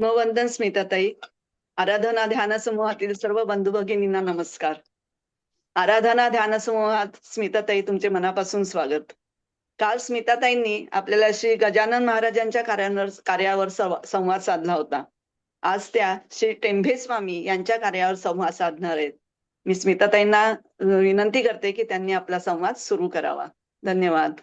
वंदन स्मिताताई. आराधना ध्यान समूहातील सर्व बंधू भगिनींना नमस्कार. आराधना ध्यान समूहात स्मिताताई तुमचे मनापासून स्वागत. काल स्मिताताईंनी आपल्याला श्री गजानन महाराजांच्या कार्यावर संवाद साधला होता. आज त्या श्री टेंभे स्वामी यांच्या कार्यावर संवाद साधणार आहेत. मी स्मिताताईंना विनंती करते की त्यांनी आपला संवाद सुरू करावा. धन्यवाद.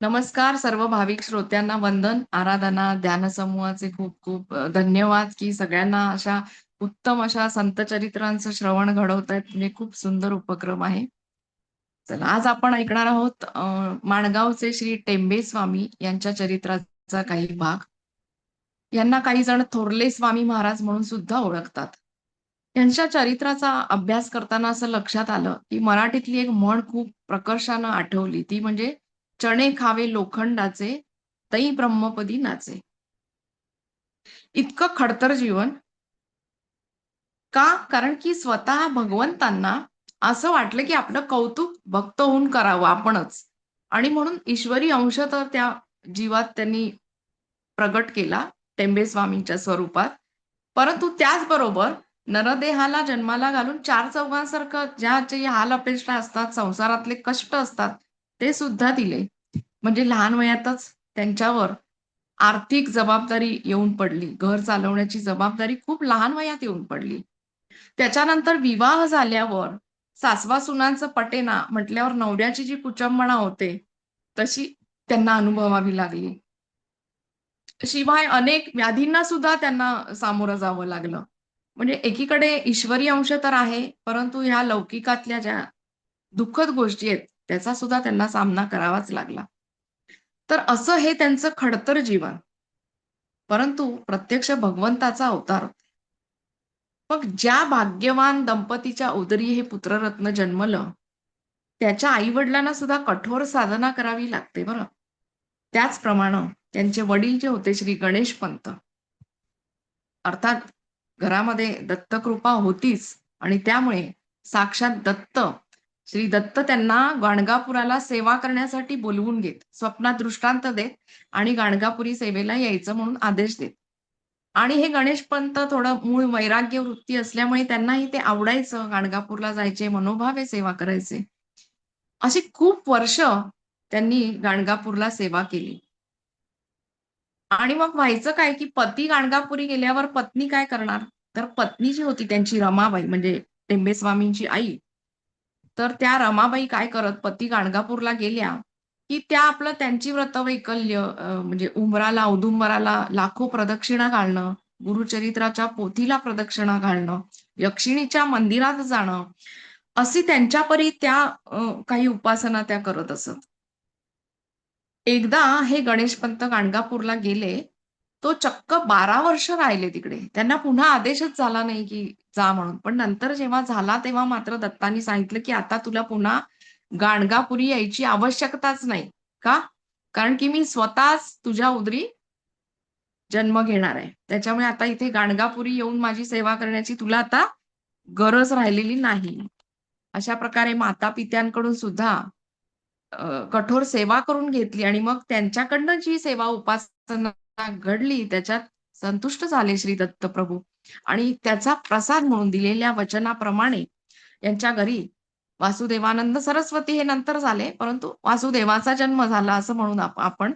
नमस्कार सर्व भाविक श्रोत्यांना वंदन. आराधना ध्यान समूहाचे खूप खूप धन्यवाद की सगळ्यांना अशा उत्तम अशा संत चरित्रांचं श्रवण घडवतायत. म्हणजे खूप सुंदर उपक्रम आहे. चला आज आपण ऐकणार आहोत माणगावचे श्री टेंबे स्वामी यांच्या चरित्राचा काही भाग. यांना काही जण थोरले स्वामी महाराज म्हणून सुद्धा ओळखतात. यांच्या चरित्राचा अभ्यास करताना असं लक्षात आलं की मराठीतली एक म्हण खूप प्रकर्षानं आठवली. ती म्हणजे चणे खावे लोखंडाचे, तै ब्रह्मपदी नाचे. इतकं खडतर जीवन का? कारण की स्वतः भगवंतांना असं वाटलं की आपलं कौतुक भक्त होऊन करावं आपणच, आणि म्हणून ईश्वरी अंश तर त्या जीवात त्यांनी प्रगट केला टेंबे स्वामींच्या स्वरूपात. परंतु त्याचबरोबर नरदेहाला जन्माला घालून चार चौघांसारखं ज्याचे हाल अपेष्टा असतात, संसारातले कष्ट असतात, ते सुद्धा दिले. म्हणजे लहान वयातच त्यांच्यावर आर्थिक जबाबदारी येऊन पडली. घर चालवण्याची जबाबदारी खूप लहान वयात येऊन पडली. त्याच्यानंतर विवाह झाल्यावर सासवा सुनांचं पटेना म्हटल्यावर नवऱ्याची जी कुचंबणा होते तशी त्यांना अनुभवावी लागली. शिवाय अनेक व्याधींना सुद्धा त्यांना सामोरं जावं लागलं. म्हणजे एकीकडे ईश्वरी अंश तर आहे, परंतु ह्या लौकिकातल्या ज्या दुःखद गोष्टी आहेत त्याचा सुद्धा त्यांना सामना करावाच लागला. तर असं हे त्यांचं खडतर जीवन, परंतु प्रत्यक्ष भगवंताचा अवतार. मग ज्या भाग्यवान दंपतीच्या उदरी हे पुत्ररत्न जन्मलं, त्याच्या आई वडिलांना सुद्धा कठोर साधना करावी लागते बरं. त्याचप्रमाणे त्यांचे वडील जे होते श्री गणेश पंत, अर्थात घरामध्ये दत्तकृपा होतीच, आणि त्यामुळे साक्षात दत्त श्री दत्त त्यांना गाणगापुराला सेवा करण्यासाठी बोलवून घेत, स्वप्नात दृष्टांत देत आणि गाणगापुरी सेवेला यायचं म्हणून आदेश देत. आणि हे गणेश पंत थोडं मूळ वैराग्य वृत्ती असल्यामुळे त्यांनाही ते आवडायचं, गाणगापूरला जायचे, मनोभावे सेवा करायचे. अशी खूप वर्ष त्यांनी गाणगापूरला सेवा केली. आणि मग व्हायचं काय की पती गाणगापुरी गेल्यावर पत्नी काय करणार? तर पत्नी जी होती त्यांची रमाबाई, म्हणजे टेंबे स्वामींची आई, तर त्या रमाबाई काय करत, पती गाणगापूरला गेल्या की त्या आपलं त्यांची व्रतवैकल्य म्हणजे उंबराला औदुंबराला लाखो प्रदक्षिणा घालणं, गुरुचरित्राच्या पोथीला प्रदक्षिणा घालणं, यक्षिणीच्या मंदिरात जाणं, अशी त्यांच्या परी त्या काही उपासना त्या करत असत. एकदा हे गणेशपंत गाणगापूरला गेले, तो चक्क 12 वर्ष राहिले तिकडे. त्यांना पुन्हा आदेशच झाला नाही की जा म्हणून. पण नंतर जेव्हा झाला तेव्हा मात्र दत्तांनी सांगितलं की आता तुला पुन्हा गाणगापुरी यायची आवश्यकताच नाही. का? कारण की मी स्वतःच तुझ्या उदरी जन्म घेणार आहे. त्याच्यामुळे आता इथे गाणगापुरी येऊन माझी सेवा करण्याची तुला आता गरज राहिलेली नाही. अशा प्रकारे माता-पित्यांकडून सुद्धा कठोर सेवा करून घेतली, आणि मग त्यांच्याकडनं जी सेवा उपासना घडली त्याच्यात संतुष्ट झाले श्री दत्त प्रभू, आणि त्याचा प्रसाद म्हणून दिलेल्या वचनाप्रमाणे यांच्या घरी वासुदेवानंद सरस्वती हे नंतर झाले, परंतु वासुदेवाचा जन्म झाला असं म्हणून आपण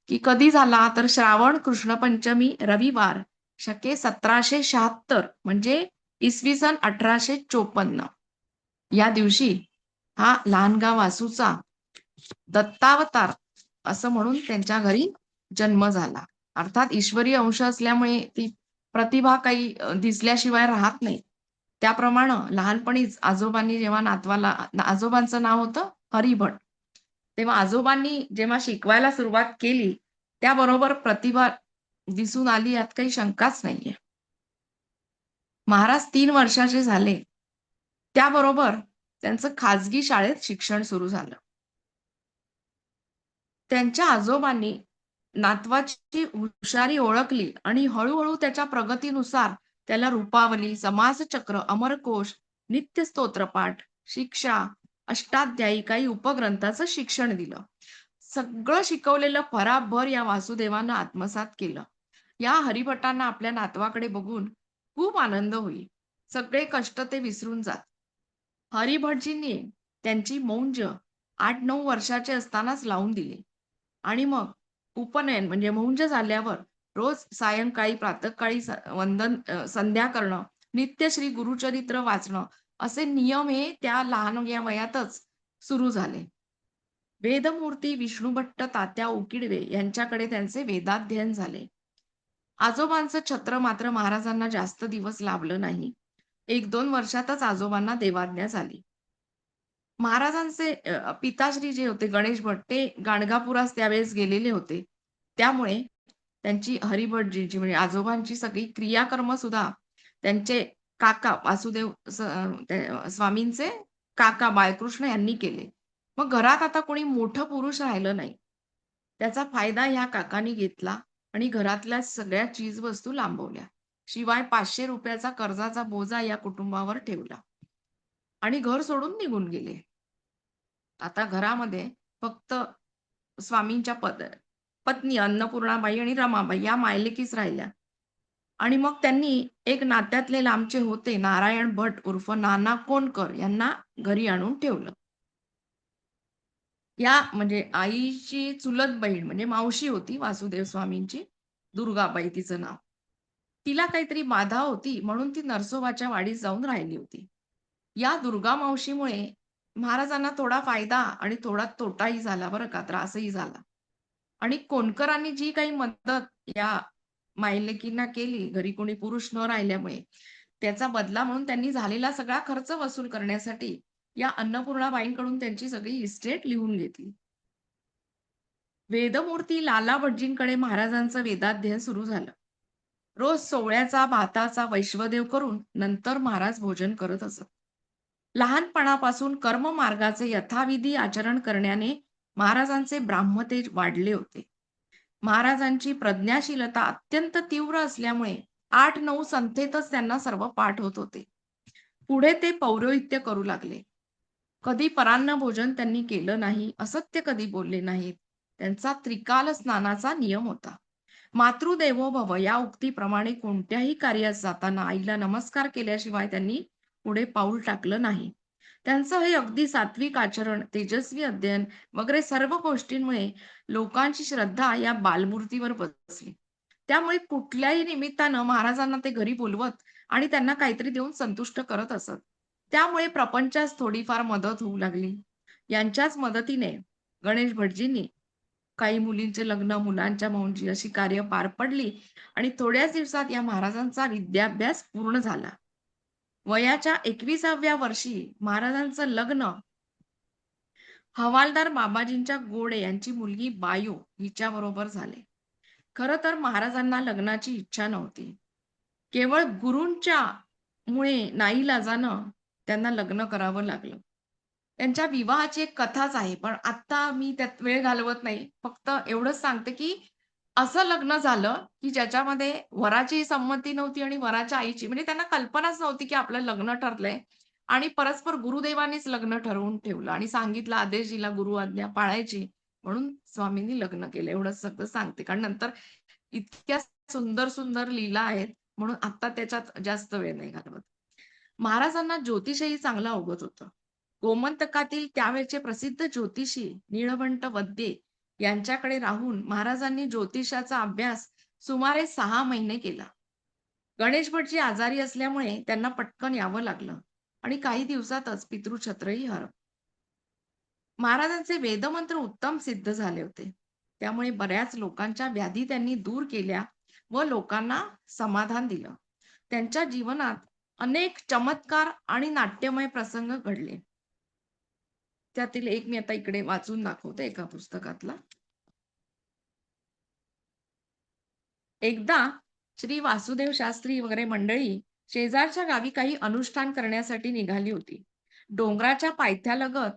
की कधी झाला तर श्रावण कृष्ण पंचमी रविवार शके 1776, म्हणजे इसवी सन 1854 या दिवशी हा लहानगा वासूचा दत्तावतार असं म्हणून त्यांच्या घरी जन्म झाला. अर्थात ईश्वरी अंश असल्यामुळे ती प्रतिभा काही दिसल्याशिवाय राहत नाही. त्याप्रमाणे लहानपणीच आजोबांनी जेव्हा नातवाला, आजोबांचं नाव होतं हरिभट, तेव्हा आजोबांनी जेव्हा शिकवायला सुरुवात केली त्याबरोबर प्रतिभा दिसून आली, यात काही शंकाच नाहीये. महाराज 3 वर्षाचे झाले त्याबरोबर त्यांचं खाजगी शाळेत शिक्षण सुरू झालं. त्यांच्या आजोबांनी नातवाची हुशारी ओळखली आणि हळूहळू त्याच्या प्रगतीनुसार त्याला रूपावली, समासचक्र, अमरकोश, नित्य स्तोत्रपाठ, शिक्षा, अष्टाध्यायी काही उपग्रंथाचं शिक्षण दिलं. सगळं शिकवलेलं भराभर या वासुदेवानं आत्मसात केलं. या हरिभटांना आपल्या नातवाकडे बघून खूप आनंद होई. सगळे कष्ट ते विसरून जात. हरिभटजींनी त्यांची मौंज 8-9 वर्षाचे असतानाच लावून दिली आणि मग उपनयन म्हणजे मौंज झाल्यावर रोज सायंकाळी, प्रातःकाळी वंदन संध्या करणं, नित्य श्री गुरुचरित्र वाचणं असे नियम हे त्या लहान या वयातच सुरू झाले. वेदमूर्ती विष्णुभट्ट तात्या उकिडवे यांच्याकडे त्यांचे वेदाध्ययन झाले. आजोबांचं छत्र मात्र महाराजांना जास्त दिवस लाभलं नाही. 1-2 वर्षातच आजोबांना देवाज्ञा झाली. महाराजांचे पिताश्री जे होते गणेश भट ते गाणगापुरास त्यावेळेस गेलेले होते. त्यामुळे त्यांची हरिभटजींची म्हणजे आजोबांची सगळी क्रियाकर्म सुद्धा त्यांचे काका वासुदेव स्वामींचे काका बाळकृष्ण यांनी केले. मग घरात आता कोणी मोठं पुरुष राहिलं नाही. त्याचा फायदा ह्या काकांनी घेतला आणि घरातल्या सगळ्या चीजवस्तू लांबवल्या. शिवाय ₹500 चा कर्जाचा बोजा या कुटुंबावर ठेवला आणि घर सोडून निघून गेले. आता घरामध्ये फक्त स्वामींच्या पत्नी अन्नपूर्णाबाई आणि रमाबाई या मायलेकीच राहिल्या. आणि मग त्यांनी एक नात्यातले लांबचे होते नारायण भट उर्फ नाना कोंडकर यांना घरी आणून ठेवलं. या म्हणजे आईची चुलत बहीण म्हणजे मावशी होती वासुदेव स्वामींची, दुर्गाबाई तिचं नाव. तिला काहीतरी बाधा होती म्हणून ती नरसोबाच्या वाडीत जाऊन राहिली होती. या दुर्गा मावशीमुळे महाराजांना थोडा फायदा आणि थोडा तोटाही झाला बरं का, त्रासही झाला. आणि कोणकरांनी जी काही मदत या मायलेकींना केली, घरी कोणी पुरुष न राहिल्यामुळे, त्याचा बदला म्हणून त्यांनी झालेला सगळा खर्च वसूल करण्यासाठी या अन्नपूर्णाबाईंकडून त्यांची सगळी इस्टेट लिहून घेतली. वेदमूर्ती लाला भटजींकडे महाराजांचं वेदाध्ययन सुरू झालं. रोज सोवळ्याचा, भाताचा वैश्वदेव करून नंतर महाराज भोजन करत असत. लहानपणापासून कर्ममार्गाचे यथाविधी आचरण करण्याने महाराजांचे ब्राह्मतेज वाढले होते. महाराजांची प्रज्ञाशीलता अत्यंत तीव्र असल्यामुळे 8-9 संथेतच त्यांना सर्व पाठ होत होते. पुढे ते पौरोहित्य करू लागले. कधी परान्न भोजन त्यांनी केलं नाही, असत्य कधी बोलले नाहीत. त्यांचा त्रिकाल स्नानाचा नियम होता. मातृदेवो भव या उक्तीप्रमाणे कोणत्याही कार्यास जाताना आईला नमस्कार केल्याशिवाय त्यांनी पुढे पाऊल टाकलं नाही. त्यांचं हे अगदी सात्विक आचरण, तेजस्वी अध्ययन वगैरे सर्व गोष्टींमुळे लोकांची श्रद्धा या बालमूर्तीवर बसली. त्यामुळे कुठल्याही निमित्तानं महाराजांना ते घरी बोलवत आणि त्यांना काहीतरी देऊन संतुष्ट करत असत. त्यामुळे प्रपंचास थोडीफार मदत होऊ लागली. यांच्याच मदतीने गणेश भटजींनी काही मुलींचे लग्न, मुलांच्या मौंजी अशी कार्य पार पडली आणि थोड्याच दिवसात या महाराजांचा विद्याभ्यास पूर्ण झाला. वयाच्या 21व्या वर्षी महाराजांचं लग्न हवालदार बाबाजींच्या गोडे यांची मुलगी बायो हिच्याबरोबर झाले. खरं तर महाराजांना लग्नाची इच्छा नव्हती. केवळ गुरूंच्या मुळे नाईलाजानं त्यांना लग्न करावं लागलं. त्यांच्या विवाहाची एक कथाच आहे, पण आत्ता मी त्यात वेळ घालवत नाही. फक्त एवढंच सांगते, की असं लग्न झालं, की ज्याच्यामध्ये वराची संमती नव्हती आणि वराच्या आईची म्हणजे त्यांना कल्पनाच नव्हती, की आपलं लग्न ठरलंय आणि परस्पर गुरुदेवानीच लग्न ठरवून ठेवलं आणि सांगितलं आदेश दिला गुरु आज्ञा पाळायची म्हणून स्वामींनी लग्न केलं. एवढंच फक्त सांगते. कारण नंतर इतक्या सुंदर, सुंदर लीला आहेत म्हणून आता त्याच्यात जास्त वेळ नाही घालवत. महाराजांना ज्योतिषही चांगलं अवगत होतं. गोमंतकातील त्यावेळचे प्रसिद्ध ज्योतिषी नीळवंट वद्ये यांच्याकडे राहून महाराजांनी ज्योतिषाचा अभ्यास सुमारे 6 महिने केला. गणेश भटजी आजारी असल्यामुळे त्यांना पटकन यावं लागलं आणि काही दिवसातच पितृछत्रही हरपलं. महाराजांचे वेदमंत्र उत्तम सिद्ध झाले होते. त्यामुळे बऱ्याच लोकांच्या व्याधी त्यांनी दूर केल्या व लोकांना समाधान दिलं. त्यांच्या जीवनात अनेक चमत्कार आणि नाट्यमय प्रसंग घडले. त्यातील एक मी आता इकडे वाचून दाखवते एका पुस्तकातला. एकदा श्री वासुदेव शास्त्री वगैरे मंडळी शेजारच्या गावी काही अनुष्ठान करण्यासाठी निघाली होती. डोंगराच्या पायथ्यालगत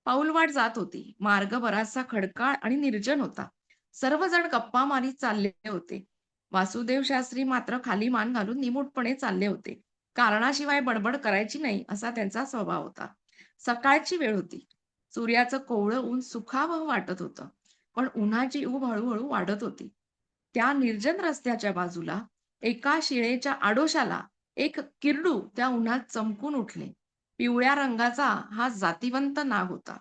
पाऊलवाट जात होती. मार्ग बराचसा खडकाळ आणि निर्जन होता. सर्वजण गप्पा मारीत चालले होते. वासुदेव शास्त्री मात्र खाली मान घालून निमूटपणे चालले होते. कारणाशिवाय बडबड करायची नाही असा त्यांचा स्वभाव होता. सकाळची वेळ होती. सूर्याचं कोवळं ऊन सुखावह वाटत होतं. पण उन्हाची ऊब हळूहळू वाढत होती. त्या निर्जन रस्त्याच्या बाजूला एका शिळेच्या आडोशाला एक किरडू त्या उन्हात चमकून उठले. पिवळ्या रंगाचा हा जातिवंत नाग होता.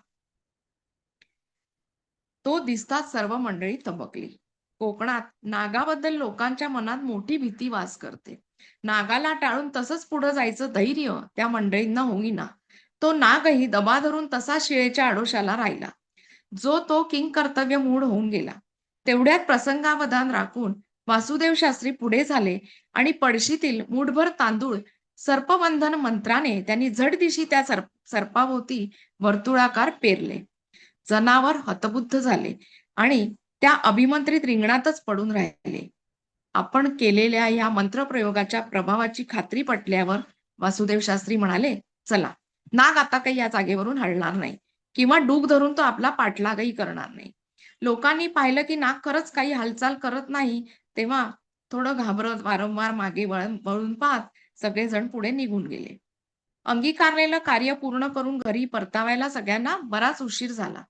तो दिसताच सर्व मंडळी तबकली. कोकणात नागाबद्दल लोकांच्या मनात मोठी भीती वास करते. नागाला टाळून तसंच पुढे जायचं धैर्य त्या मंडळींना होईना. तो नागही दबा धरून तसा शिळेच्या आडोशाला राहिला. जो तो किंकर्तव्य मूड होऊन गेला. तेवढ्यात प्रसंगावधान राखून वासुदेव शास्त्री पुढे झाले आणि पडशीतील मूठभर तांदूळ सर्पबंधन मंत्राने त्यांनी झटदिशी त्या सर्पाभोवती वर्तुळाकार पेरले. जनावर हतबुद्ध झाले आणि त्या अभिमंत्रित रिंगणातच पडून राहिले. आपण केलेल्या या मंत्रप्रयोगाच्या प्रभावाची खात्री पटल्यावर वासुदेव शास्त्री म्हणाले, "चला, नाग आता काही या जागेवरून हलणार नाही किंवा डूख धरून तो आपला पाठलागही करणार नाही." लोकांनी पाहिलं की नाग खरंच काही हालचाल करत नाही, तेव्हा थोडं घाबरत वारंवार मागे वळून पाहत सगळेजण पुढे निघून गेले. अंगीकारलेलं कार्य पूर्ण करून घरी परतावायला सगळ्यांना बराच उशीर झाला.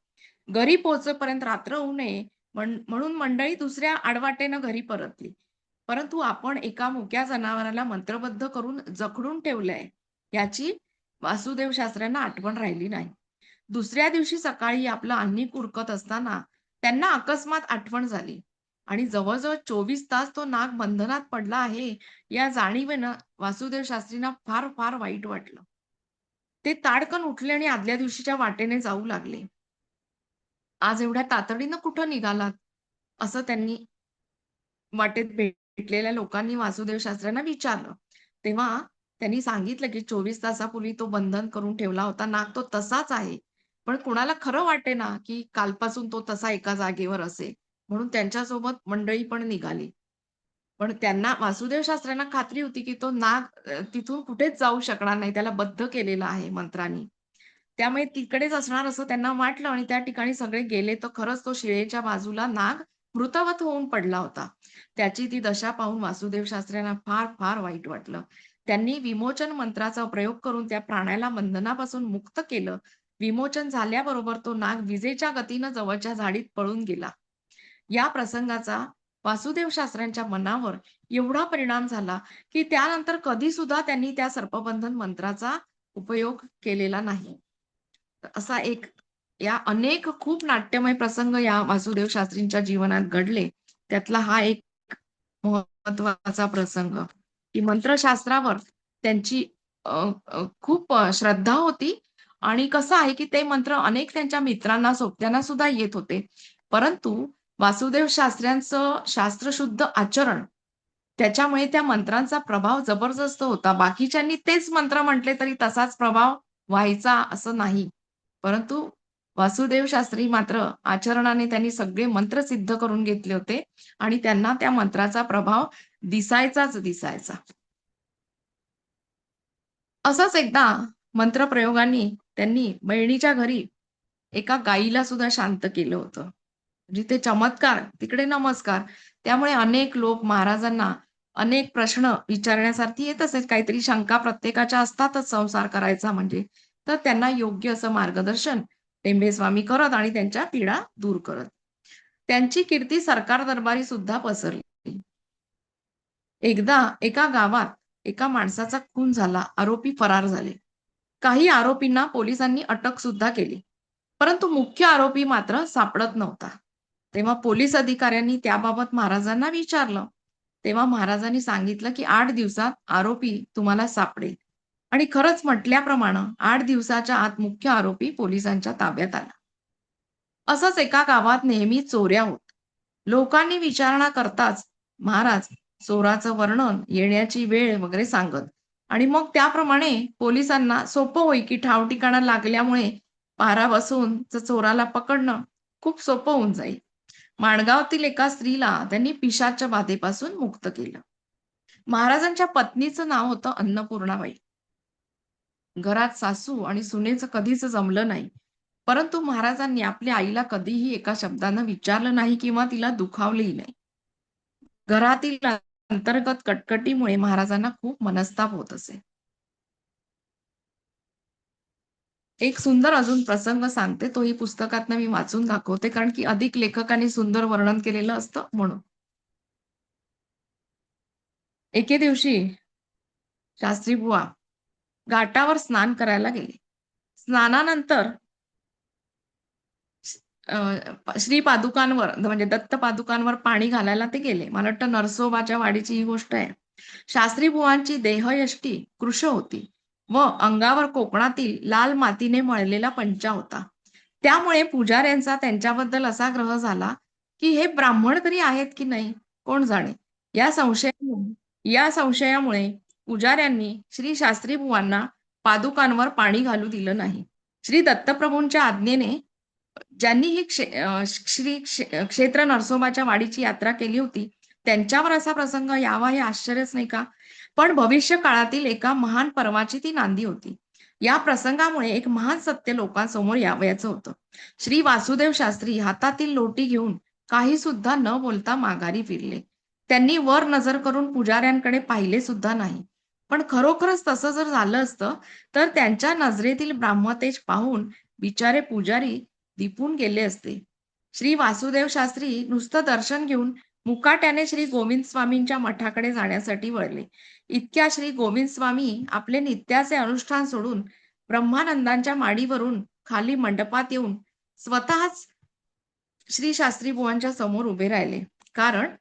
घरी पोहोचेपर्यंत रात्र होऊ नये म्हणून मंडळी दुसऱ्या आडवाटेनं घरी परतली. परंतु आपण एका मुक्या जनावराला मंत्रबद्ध करून जखडून ठेवलंय याची वासुदेव शास्त्र्यांना आठवण राहिली नाही. दुसऱ्या दिवशी सकाळी आपलं अन्नीक उरकत असताना त्यांना अकस्मात आठवण झाली आणि जवळजवळ 24 तास तो नाग बंधनात पडला आहे या जाणीवेनं वासुदेव शास्त्रींना फार फार वाईट वाटलं. ते ताडकन उठले आणि आदल्या दिवशीच्या वाटेने जाऊ लागले. "आज एवढ्या तातडीनं कुठं निघालात?" असं त्यांनी वाटेत भेटलेल्या लोकांनी वासुदेव शास्त्र्यांना विचारलं. तेव्हा त्यांनी सांगितलं, की 24 तासापूर्वी तो बंधन करून ठेवला होता नाग तो तसाच आहे. पण कुणाला खरं वाटेना, की कालपासून तो तसा एका जागेवर असेल. म्हणून त्यांच्यासोबत मंडळी पण निघाली. पण त्यांना वासुदेव शास्त्र्यांना खात्री होती, की तो नाग तिथून कुठेच जाऊ शकणार नाही. त्याला बद्ध केलेलं आहे मंत्रांनी. त्यामुळे तिकडेच असणार असं त्यांना वाटलं आणि त्या ठिकाणी सगळे गेले तर खरंच तो शिळेच्या बाजूला नाग मृतवत होऊन पडला होता. त्याची ती दशा पाहून वासुदेव शास्त्र्यांना फार फार वाईट वाटलं. त्यांनी विमोचन मंत्राचा प्रयोग करून त्या प्राण्याला बंधनापासून मुक्त केलं. विमोचन झाल्याबरोबर तो नाग विजेच्या गतीनं जवळच्या झाडीत पळून गेला. या प्रसंगाचा वासुदेव शास्त्र्यांच्या मनावर एवढा परिणाम झाला, की त्यानंतर कधी सुद्धा त्यांनी त्या सर्पबंधन मंत्राचा उपयोग केलेला नाही. असा एक या अनेक खूप नाट्यमय प्रसंग या वासुदेव शास्त्रींच्या जीवनात घडले. त्यातला हा एक महत्त्वाचा प्रसंग, की मंत्रशास्त्रावर त्यांची अ, खूप श्रद्धा होती आणि कसं आहे, की ते मंत्र अनेक त्यांच्या मित्रांना, सोबत्यांना सुद्धा येत होते. परंतु वासुदेव शास्त्र्यांचं शास्त्रशुद्ध आचरण, त्याच्यामुळे त्या मंत्रांचा प्रभाव जबरदस्त होता. बाकीच्यांनी तेच मंत्र म्हटले तरी तसाच प्रभाव व्हायचा असं नाही. परंतु वासुदेव शास्त्री मात्र आचरणाने त्यांनी सगळे मंत्र सिद्ध करून घेतले होते आणि त्यांना त्या मंत्राचा प्रभाव दिसायचाच दिसायचा. असंच एकदा मंत्रप्रयोगाने त्यांनी बहिणीच्या घरी एका गायीला सुद्धा शांत केलं होतं. जिथे चमत्कार, तिकडे नमस्कार. त्यामुळे अनेक लोक महाराजांना अनेक प्रश्न विचारण्यासाठी येत असेल. काहीतरी शंका प्रत्येकाच्या असतातच संसार करायचा म्हणजे. तर त्यांना योग्य असं मार्गदर्शन टेंबेस्वामी करत आणि त्यांच्या पीडा दूर करत. त्यांची कीर्ती सरकार दरबारी सुद्धा पसरली. एकदा एका गावात एका माणसाचा खून झाला. आरोपी फरार झाले. काही आरोपींना पोलिसांनी अटक सुद्धा केली. परंतु मुख्य आरोपी मात्र सापडत नव्हता. तेव्हा पोलीस अधिकाऱ्यांनी त्याबाबत महाराजांना विचारलं. तेव्हा महाराजांनी सांगितलं, की 8 दिवसात आरोपी तुम्हाला सापडेल. आणि खरंच म्हटल्याप्रमाणे 8 दिवसाच्या आत मुख्य आरोपी पोलिसांच्या ताब्यात आला. असंच एका गावात नेहमी चोऱ्या होत. लोकांनी विचारणा करताच महाराज चोराचं वर्णन, येण्याची वेळ वगैरे सांगत आणि मग त्याप्रमाणे पोलिसांना सोपं होई, की ठाव-ठिकाणा लागल्यामुळे पहारा बसवून चोराला पकडणं खूप सोपं होऊन जाईल. माणगावातील एका स्त्रीला त्यांनी पिशाच्च्या बाधेपासून मुक्त केलं. महाराजांच्या पत्नीचं नाव होतं अन्नपूर्णाबाई. घरात सासू आणि सुनेचं कधीच जमलं नाही. परंतु महाराजांनी आपल्या आईला कधीही एका शब्दानं विचारलं नाही किंवा तिला दुखावलेही नाही. घरातील अंतर्गत कटकटीमुळे महाराजांना खूप मनस्ताप होत असे. एक सुंदर अजून प्रसंग सांगते. तोही पुस्तकातनं मी वाचून दाखवते, कारण की अधिक लेखकांनी सुंदर वर्णन केलेलं असतं म्हणून. एके दिवशी शास्त्री बुवा घाटावर स्नान करायला गेले. स्नानानंतर श्री पादुकांवर म्हणजे दत्त पादुकांवर पाणी घालायला ते गेले. मला वाटतं नरसोबाच्या वाडीची ही गोष्ट आहे. शास्त्री बुवांची देहयष्टी कृश होती व अंगावर कोकणातील लाल मातीने मळलेला पंचा होता. त्यामुळे पुजाऱ्यांचा त्यांच्याबद्दल असा ग्रह झाला, की हे ब्राह्मण तरी आहेत की नाही कोण जाणे. या संशयामुळे पुजाऱ्यांनी श्री शास्त्री बुवांना पादुकांवर पाणी घालू दिलं नाही. श्री दत्तप्रभूंच्या आज्ञेने ज्यांनी ही क्षेत्र नरसोबाच्या वाडीची यात्रा केली होती, त्यांच्यावर असा प्रसंग यावा हे आश्चर्यच नाही का? पण भविष्य काळातील एका महान पर्वाची ती नांदी होती. या प्रसंगामुळे एक महान सत्य लोकांसमोर यावयाचं होतं. श्री वासुदेव शास्त्री हातातील लोटी घेऊन काही सुद्धा न बोलता माघारी फिरले. त्यांनी वर नजर करून पुजाऱ्यांकडे पाहिले सुद्धा नाही. पण खरोखरच तसं जर झालं असतं, तर त्यांच्या नजरेतील ब्राह्मतेज पाहून बिचारे पुजारी दिपून गेले असते. श्री वासुदेव शास्त्री नुसतं दर्शन घेऊन मुकाट्याने श्री गोविंद स्वामींच्या मठाकडे जाण्यासाठी वळले. इतक्या श्री गोविंद स्वामी आपले नित्याचे अनुष्ठान सोडून ब्रह्मानंदांच्या माडीवरून खाली मंडपात येऊन स्वतःच श्री शास्त्री बुवांच्या समोर उभे राहिले. कारण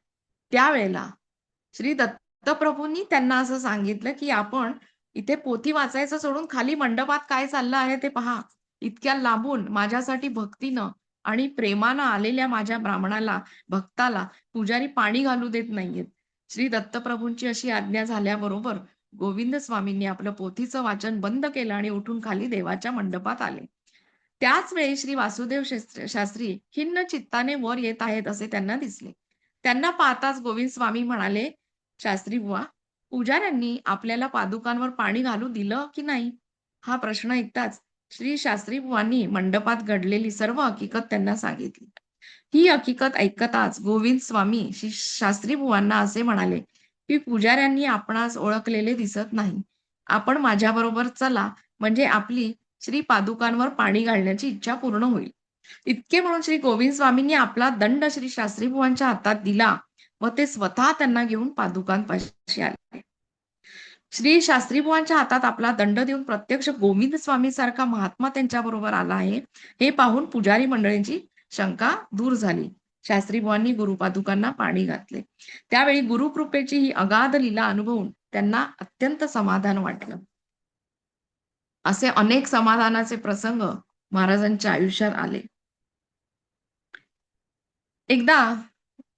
त्यावेळेला श्री दत्तप्रभूंनी त्यांना असं सांगितलं, की आपण इथे पोथी वाचायचं सोडून खाली मंडपात काय चाललं आहे ते पहा. इतक्या लांबून माझ्यासाठी भक्तीनं आणि प्रेमानं आलेल्या माझ्या ब्राह्मणाला, भक्ताला पुजारी पाणी घालू देत नाहीयेत. श्री दत्तप्रभूंची अशी आज्ञा झाल्याबरोबर गोविंद स्वामींनी आपलं पोथीचं वाचन बंद केलं आणि उठून खाली देवाच्या मंडपात आले. त्याच वेळी श्री वासुदेव शास्त्री खिन्न चित्ताने वर येत आहेत असे त्यांना दिसले. त्यांना पाहताच गोविंद स्वामी म्हणाले, "शास्त्री बुवा, पुजाऱ्यांनी आपल्याला पादुकांवर पाणी घालू दिलं की नाही?" हा प्रश्न ऐकताच श्री शास्त्री बुवांनी मंडपात घडलेली सर्व हकीकत त्यांना सांगितली. ही हकीकत ऐकताच गोविंद स्वामी श्री शास्त्री बुवांना असे म्हणाले, की "पुजाऱ्यांनी आपणास ओळखलेले दिसत नाही. आपण माझ्याबरोबर चला, म्हणजे आपली श्री पादुकांवर पाणी घालण्याची इच्छा पूर्ण होईल." इतके म्हणून श्री गोविंद स्वामींनी आपला दंड श्री शास्त्री बुवांच्या हातात दिला व ते स्वतः त्यांना घेऊन पादुकांपाशी आले. श्री शास्त्री बुवांच्या हातात आपला दंड देऊन प्रत्यक्ष गोविंद स्वामी सारखा महात्मा त्यांच्याबरोबर आला आहे, हे पाहून पुजारी मंडळींची शंका दूर झाली. शास्त्री बुवांनी गुरुपादुकांना पाणी घातले. त्यावेळी गुरुकृपेची ही अगाध लीला अनुभवून त्यांना अत्यंत समाधान वाटलं. असे अनेक समाधानाचे प्रसंग महाराजांच्या आयुष्यात आले. एकदा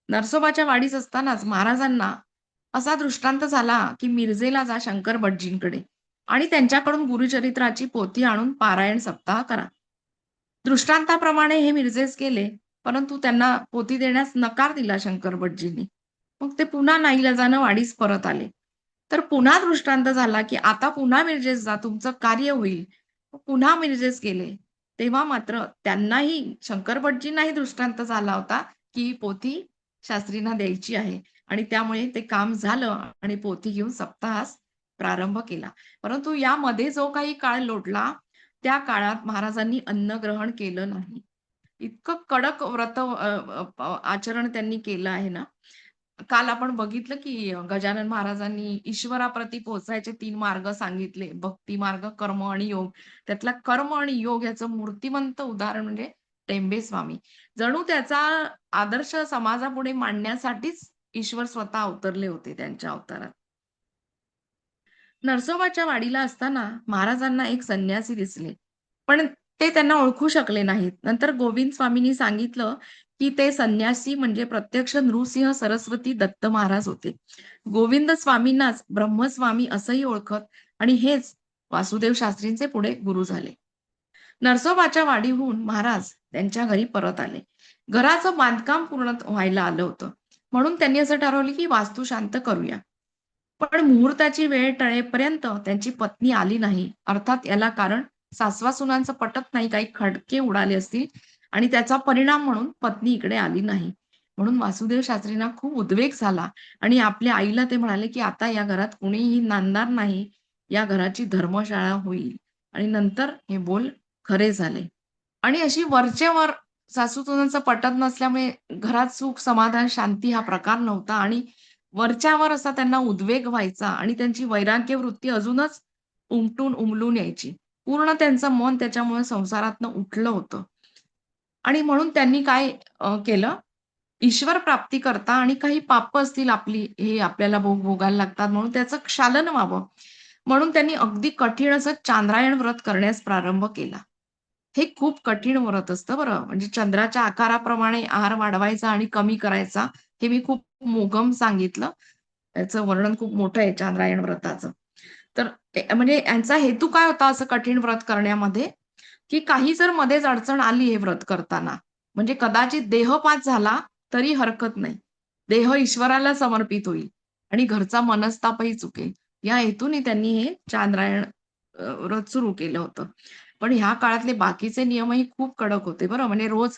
नरसोबाच्या वाडीत असतानाच महाराजांना असा दृष्टांत झाला, की मिरजेला जा शंकर भटजींकडे आणि त्यांच्याकडून गुरुचरित्राची पोथी आणून पारायण सप्ताह करा. दृष्टांताप्रमाणे हे मिरजेस गेले, परंतु त्यांना पोथी देण्यास नकार दिला शंकर भटजींनी. मग ते पुन्हा नाईलाजानं वाडीस परत आले. तर पुन्हा दृष्टांत झाला, की आता पुन्हा मिरजेस जा, तुमचं कार्य होईल. पुन्हा मिरजेस गेले. तेव्हा मात्र त्यांनाही शंकर भटजींनाही दृष्टांत झाला होता, की ही पोथी शास्त्रींना द्यायची आहे आणि त्यामुळे ते काम झालं आणि पोथी घेऊन सप्ताहास प्रारंभ केला. परंतु यामध्ये जो काही काळ लोटला, त्या काळात महाराजांनी अन्न ग्रहण केलं नाही. इतकं कडक व्रत आचरण त्यांनी केलं आहे ना. काल आपण बघितलं, की गजानन महाराजांनी ईश्वराप्रती पोहोचायचे 3 मार्ग सांगितले. भक्ती मार्ग, कर्म आणि योग. त्यातला कर्म आणि योग याचं मूर्तिमंत उदाहरण म्हणजे टेंबे स्वामी. जणू त्याचा आदर्श समाजापुढे मांडण्यासाठीच ईश्वर स्वतः अवतरले होते त्यांच्या अवतारात. नरसोबाच्या वाडीला असताना महाराजांना एक संन्यासी दिसले. पण ते त्यांना ओळखू शकले नाहीत. नंतर गोविंद स्वामींनी सांगितलं, की ते संन्यासी म्हणजे प्रत्यक्ष नृसिंह सरस्वती दत्त महाराज होते. गोविंद स्वामींनाच ब्रह्मस्वामी असंही ओळखत आणि हेच वासुदेव शास्त्रींचे पुढे गुरु झाले. नरसोबाच्या वाडीहून महाराज त्यांच्या घरी परत आले. घराचं बांधकाम पूर्ण व्हायला आलं होतं. म्हणून त्यांनी असं ठरवलं, की वास्तू शांत करूया. पण मुहूर्ताची वेळ टळेपर्यंत त्यांची पत्नी आली नाही. अर्थात याला कारण सासवा-सुनांचं पटत नाही, काही खटके उडाले असतील आणि त्याचा परिणाम म्हणून पत्नी इकडे आली नाही. म्हणून वासुदेव शास्त्रींना खूप उद्वेग झाला आणि आपल्या आईला ते म्हणाले, की आता या घरात कुणीही नांदणार नाही. या घराची धर्मशाळा होईल. आणि नंतर हे बोल खरे झाले. आणि अशी वरचेवर सासू-सुनांचं पटत नसल्यामुळे घरात सुख, समाधान, शांती हा प्रकार नव्हता आणि वरच्यावर असा त्यांना उद्वेग व्हायचा आणि त्यांची वैराग्य वृत्ती अजूनच उमटून यायची. पूर्ण त्यांचं मन त्याच्यामुळे संसारातनं उठलं होतं. आणि म्हणून त्यांनी काय केलं, ईश्वर प्राप्ती करता आणि काही पापं असतील आपली, हे आपल्याला भोगायला लागतात म्हणून त्याचं क्षालन व्हावं, म्हणून त्यांनी अगदी कठीण असं चांद्रायण व्रत करण्यास प्रारंभ केला. हे खूप कठीण व्रत असतं बरं. म्हणजे चंद्राच्या आकाराप्रमाणे आहार वाढवायचा आणि कमी करायचा, हे मी खूप मोगम सांगितलं. त्याचं वर्णन खूप मोठं आहे चांद्रायण व्रताचं. तर म्हणजे यांचा हेतू काय होता असं कठीण व्रत करण्यामध्ये, की काही जर मध्येच अडचण आली हे व्रत करताना, म्हणजे कदाचित देहपात झाला तरी हरकत नाही. देह ईश्वराला समर्पित होईल आणि घरचा मनस्तापही चुकेल. या हेतूने त्यांनी हे चांद्रायण व्रत सुरू केलं होतं. पण ह्या काळातले बाकीचे नियमही खूप कडक होते बरं. म्हणजे रोज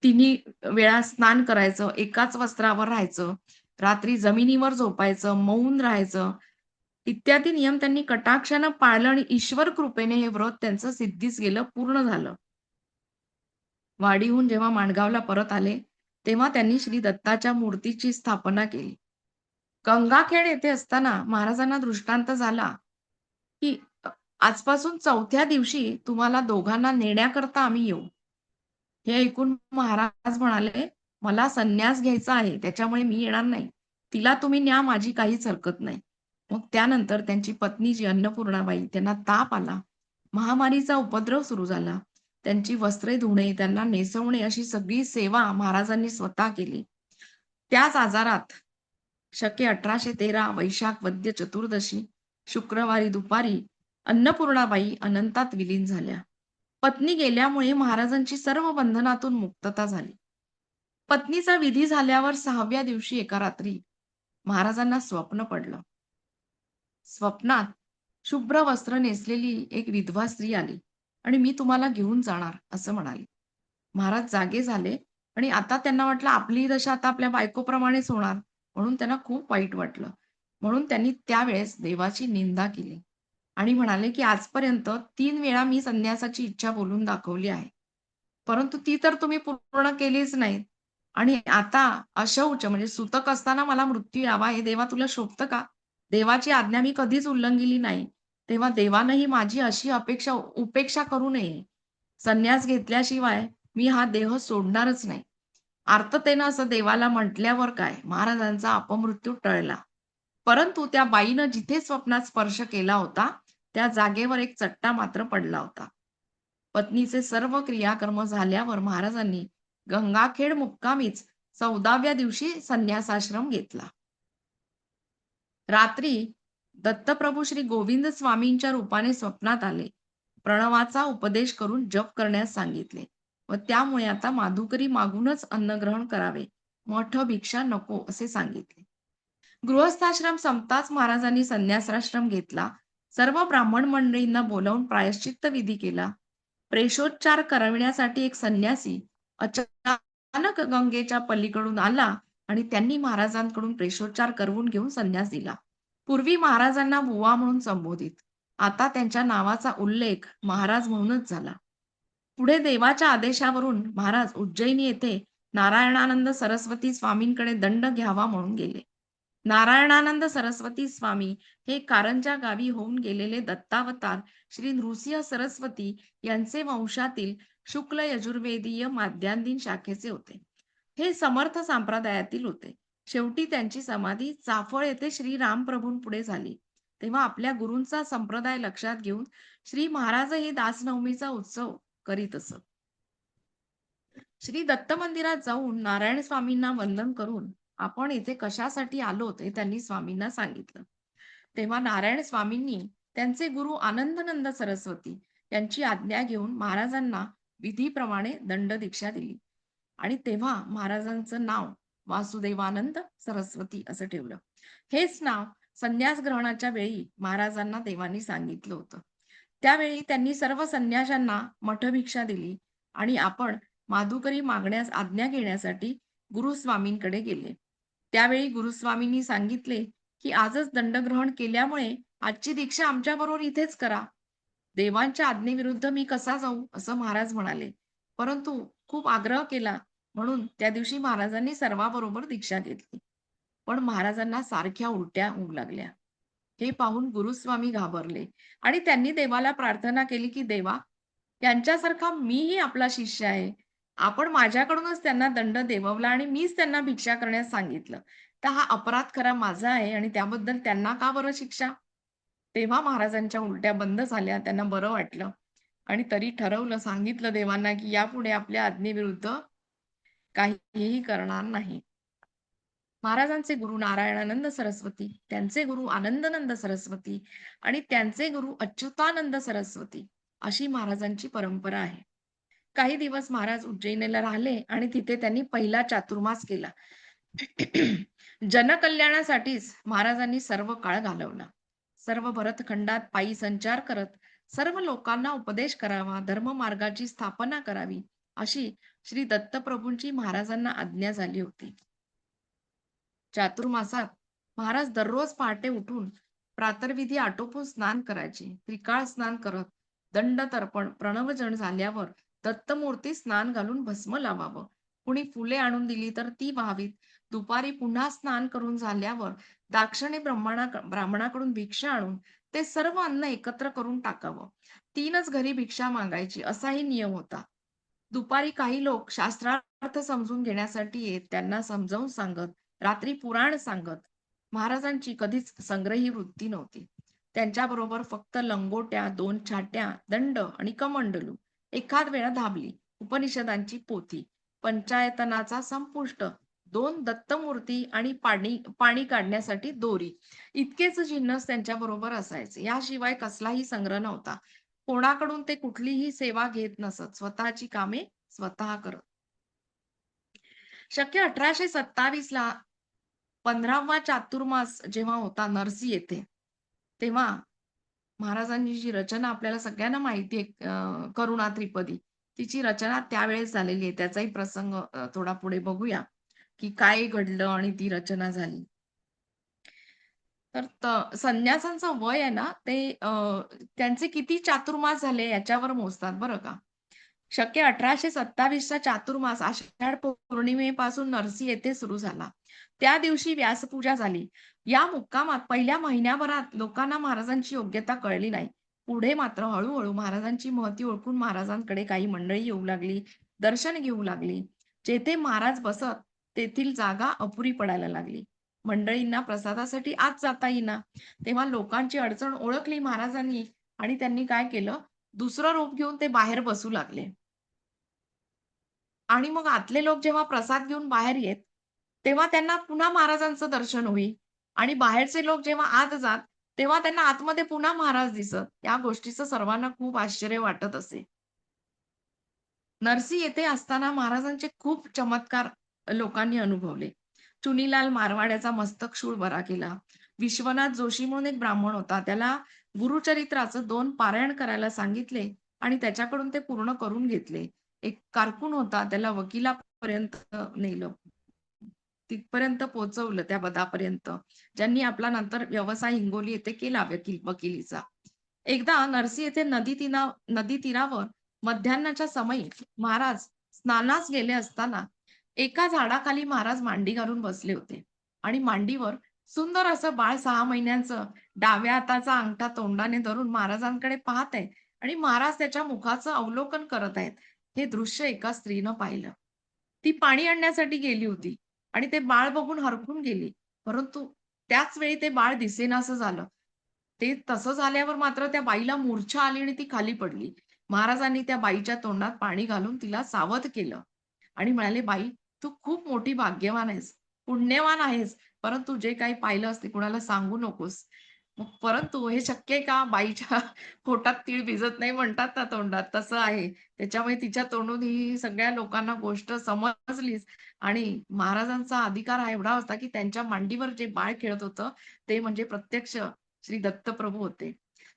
तिन्ही वेळा स्नान करायचं, एकाच वस्त्रावर राहायचं, रात्री जमिनीवर झोपायचं, मौन राहायचं, इत्यादी नियम त्यांनी कटाक्षानं पाळलं आणि ईश्वर कृपेने हे व्रत त्यांचं सिद्धीस गेलं, पूर्ण झालं. वाडीहून जेव्हा माणगावला परत आले, तेव्हा त्यांनी श्री दत्ताच्या मूर्तीची स्थापना केली. गंगाखेड येथे असताना महाराजांना दृष्टांत झाला, की आजपासून 4थ्या दिवशी तुम्हाला दोघांना नेण्याकरता आम्ही येऊ. हे ऐकून महाराज म्हणाले, "मला संन्यास घ्यायचा आहे, त्याच्यामुळे मी येणार नाही. तिला तुम्ही न्या, माझी काहीच हरकत नाही." मग त्यानंतर त्यांची पत्नी जी अन्नपूर्णाबाई त्यांना ताप आला. महामारीचा उपद्रव सुरू झाला. त्यांची वस्त्रे धुणे, त्यांना नेसवणे अशी सगळी सेवा महाराजांनी स्वतः केली. त्याच आजारात शके 1813 वैशाख वद्य चतुर्दशी शुक्रवारी दुपारी अन्नपूर्णाबाई अनंतात विलीन झाल्या. पत्नी गेल्यामुळे महाराजांची सर्व बंधनातून मुक्तता झाली. पत्नीचा विधी झाल्यावर 6व्या दिवशी एका रात्री महाराजांना स्वप्न पडलं. स्वप्नात शुभ्र वस्त्र नेसलेली एक विधवा स्त्री आली आणि "मी तुम्हाला घेऊन जाणार" असं म्हणाली. महाराज जागे झाले आणि आता त्यांना वाटलं आपली दशा आता आपल्या बायकोप्रमाणेच होणार. म्हणून त्यांना खूप वाईट वाटलं. म्हणून त्यांनी त्यावेळेस देवाची निंदा केली आणि म्हणाले, की "आजपर्यंत 3 वेळा मी संन्यासाची इच्छा बोलून दाखवली आहे. परंतु ती तर तुम्ही पूर्ण केलीच नाहीत आणि आता अशौच म्हणजे सूतक असताना मला मृत्यू यावा हे देवा तुला शोभतं का? देवाची आज्ञा मी कधीच उल्लंघिली नाही. तेव्हा देवानंही माझी अशी उपेक्षा करू नये. संन्यास घेतल्याशिवाय मी हा देह सोडणारच नाही." आर्ततेनं असं देवाला म्हटल्यावर काय, महाराजांचा अपमृत्यू टळला. परंतु त्या बाईनं जिथे स्वप्नात स्पर्श केला होता, त्या जागेवर एक चट्टा मात्र पडला होता. पत्नीचे सर्व क्रियाकर्म झाल्यावर महाराजांनी गंगाखेड मुक्कामीच 14व्या दिवशी संन्यासाश्रम घेतला. रात्री दत्तप्रभू श्री गोविंद स्वामींच्या रूपाने स्वप्नात आले. प्रणवाचा उपदेश करून जप करण्यास सांगितले व त्यामुळे आता माधुकरी मागूनच अन्नग्रहण करावे. मठ भिक्षा नको असे सांगितले. गृहस्थाश्रम संपताच महाराजांनी संन्यासाश्रम घेतला. सर्व ब्राह्मण मंडळींना बोलावून प्रायश्चित्त विधी केला. प्रेषोच्चार करविण्यासाठी एक संन्यासी अचानक गंगेच्या पलीकडून आला आणि त्यांनी महाराजांकडून प्रेषोच्चार करवून घेऊन संन्यास दिला. पूर्वी महाराजांना बुवा म्हणून संबोधित. आता त्यांच्या नावाचा उल्लेख महाराज म्हणूनच झाला. पुढे देवाच्या आदेशावरून महाराज उज्जैनी येथे नारायणानंद सरस्वती स्वामींकडे दंड घ्यावा म्हणून गेले. नारायणानंद सरस्वती स्वामी हे कारंजा गावी होऊन गेलेले दत्तावतार श्री नृसिंह सरस्वती यांचे वंशातील शुक्ल यजुर्वेदीय माध्यान्दिन शाखेचे होते. हे समर्थ संप्रदायातील होते. शेवटी त्यांची समाधी चाफळ येथे श्री रामप्रभूंपुढे झाली. तेव्हा आपल्या गुरूंचा संप्रदाय लक्षात घेऊन श्री महाराजही दासनवमीचा उत्सव करीत असत. श्री दत्त मंदिरात जाऊन नारायण स्वामींना वंदन करून आपण इथे कशासाठी आलोत हे त्यांनी स्वामींना सांगितलं. तेव्हा नारायण स्वामींनी त्यांचे गुरु आनंदनंद सरस्वती यांची आज्ञा घेऊन महाराजांना विधीप्रमाणे दंड दीक्षा दिली आणि तेव्हा महाराजांचं नाव वासुदेवानंद सरस्वती असं ठेवलं. हेच नाव संन्यास ग्रहणाच्या वेळी महाराजांना देवानी सांगितलं होतं. त्यावेळी त्यांनी सर्व संन्याशांना मठभिक्षा दिली आणि आपण माधुकरी मागण्यास आज्ञा घेण्यासाठी गुरुस्वामींकडे गेले. त्यावेळी गुरुस्वामींनी सांगितले, की आजच दंडग्रहण केल्यामुळे आजची दीक्षा आमच्याबरोबर इथेच करा. देवांच्या आज्ञेविरुद्ध मी कसा जाऊ असं महाराज म्हणाले. परंतु खूप आग्रह केला म्हणून त्या दिवशी महाराजांनी सर्वाबरोबर दीक्षा घेतली. पण महाराजांना सारख्या उलट्या होऊ लागल्या. हे पाहून गुरुस्वामी घाबरले आणि त्यांनी देवाला प्रार्थना केली, की "देवा, यांच्यासारखा मीही आपला शिष्य आहे. आपण माझ्याकडूनच त्यांना दंड देववला आणि मीच त्यांना भिक्षा करण्यास सांगितलं. तर हा अपराध खरा माझा आहे आणि त्याबद्दल त्यांना का बरं शिक्षा?" तेव्हा महाराजांच्या उलट्या बंद झाल्या. त्यांना बरं वाटलं आणि तरी ठरवलं, सांगितलं देवांना, की यापुढे आपल्या आज्ञेविरुद्ध काहीही करणार नाही. महाराजांचे गुरु नारायणानंद सरस्वती, त्यांचे गुरु आनंदनंद सरस्वती आणि त्यांचे गुरु अच्युतानंद सरस्वती अशी महाराजांची परंपरा आहे. काही दिवस महाराज उज्जैनीला राहिले आणि तिथे त्यांनी पहिला चातुर्मास केला. जनकल्याणासाठीच महाराजांनी सर्व काळ घालवला. सर्व भरतखंडात पायी संचार करत सर्व लोकांना उपदेश करावा, धर्ममार्गाची स्थापना करावी, अशी श्री दत्तप्रभूंची महाराजांना आज्ञा झाली होती. चातुर्मासात महाराज दररोज पहाटे उठून प्रातर्विधी आटोपून स्नान करायचे. त्रिकाळ स्नान करत दंड तर्पण प्रणवजन झाल्यावर दत्तमूर्ती स्नान घालून भस्म लावावं. कुणी फुले आणून दिली तर ती व्हावीत. दुपारी पुन्हा स्नान करून झाल्यावर दाक्षिणे ब्राह्मणाकडून भिक्षा आणून ते सर्व अन्न एकत्र करून टाकावं. 3च घरी भिक्षा मागायची असाही नियम होता. दुपारी काही लोक शास्त्रार्थ समजून घेण्यासाठी येत. त्यांना समजावून सांगत, रात्री पुराण सांगत. महाराजांची कधीच संग्रही वृत्ती नव्हती. त्यांच्याबरोबर फक्त लंगोट्या, 2 छाट्या, दंड आणि कमंडलू, एखाद वेळा धाबली, उपनिषदांची पोथी, पंचायतनाचा संपुष्ट, 2 दत्तमूर्ती आणि पाणी पाणी काढण्यासाठी दोरी, इतकेच जिन्नस त्यांच्याबरोबर असायचे. याशिवाय कसलाही संग्रह नव्हता. कोणाकडून ते कुठलीही सेवा घेत नसत. स्वतःची कामे स्वतः करत. शक्य 1827 ला 15वा चातुर्मास जेव्हा होता नरसी येथे, तेव्हा महाराजांनी जी रचना आपल्याला सगळ्यांना माहिती आहे, करुणा त्रिपदी, तिची रचना त्यावेळेस झालेली आहे. त्याचाही प्रसंग थोडा पुढे बघूया, की काय घडलं आणि ती रचना झाली. तर संन्यासांचं वय आहे ना, ते त्यांचे किती चातुर्मास झाले याच्यावर मोजतात बरं का. शके 1827 चा चातुर्मास आषाढ पौर्णिमेपासून नरसी येथे सुरू झाला. त्या दिवशी व्यासपूजा झाली. या मुक्कामात पहिल्या महिन्याभरात लोकांना महाराजांची योग्यता कळली नाही. पुढे मात्र हळू महाराजांची महती ओळखून महाराजांकडे काही मंडळी येऊ लागली, दर्शन घेऊ लागली. जेथे महाराज बसत, तेथील जागा अपुरी पडायला लागली. मंडळींना प्रसादासाठी आत जाता येईना. तेव्हा लोकांची अडचण ओळखली महाराजांनी आणि त्यांनी काय केलं, दुसरं रूप घेऊन ते बाहेर बसू लागले. आणि मग आतले लोक जेव्हा प्रसाद घेऊन बाहेर येत, तेव्हा त्यांना पुन्हा महाराजांचं दर्शन होई आणि बाहेरचे लोक जेव्हा आत जात, तेव्हा त्यांना आतमध्ये पुन्हा महाराज दिसत. या गोष्टीचं सर्वांना खूप आश्चर्य वाटत असे. नरसी येथे असताना महाराजांचे खूप चमत्कार लोकांनी अनुभवले. चुनीलाल मारवाड्याचा मस्तक शूळ बरा केला. विश्वनाथ जोशी म्हणून एक ब्राह्मण होता. त्याला गुरुचरित्राचं 2 पारायण करायला सांगितले आणि त्याच्याकडून ते पूर्ण करून घेतले. एक कारकून होता, त्याला वकिलापर्यंत नेलं. तिथपर्यंत पोहोचवलं त्या पदापर्यंत, ज्यांनी आपला नंतर व्यवसाय हिंगोली येथे केला वकिलीचा. एकदा नरसी येथे नदी तीरावर मध्यान्हाच्या समयी महाराज स्नानास गेले असताना एका झाडाखाली महाराज मांडी घालून बसले होते आणि मांडीवर सुंदर असं बाळ 6 महिन्यांचं डाव्या हाताचा अंगठा तोंडाने धरून महाराजांकडे पाहत आहे आणि महाराज त्याच्या मुखाचं अवलोकन करत आहेत. हे दृश्य एका स्त्रीनं पाहिलं. ती पाणी आणण्यासाठी गेली होती आणि ते बाळ बघून हरखून गेली. परंतु त्याच वेळी ते बाळ दिसेनासं झालं. ते तसं झाल्यावर मात्र त्या बाईला मूर्छा आली आणि ती खाली पडली. महाराजांनी त्या बाईच्या तोंडात पाणी घालून तिला सावध केलं आणि म्हणाले, "बाई, तू खूप मोठी भाग्यवान आहेस, पुण्यवान आहेस, परंतु जे काही पाहिलंस ते कुणाला सांगू नकोस." मग परंतु हे शक्य आहे का? बाईच्या पोटात तीळ भिजत नाही म्हणतात ना तोंडात, तसं आहे. त्याच्यामुळे तिच्या तोंडून ही सगळ्या लोकांना गोष्ट समजलीच आणि महाराजांचा अधिकार हा एवढा होता, की त्यांच्या मांडीवर जे बाळ खेळत होतं, ते म्हणजे प्रत्यक्ष श्री दत्तप्रभू होते.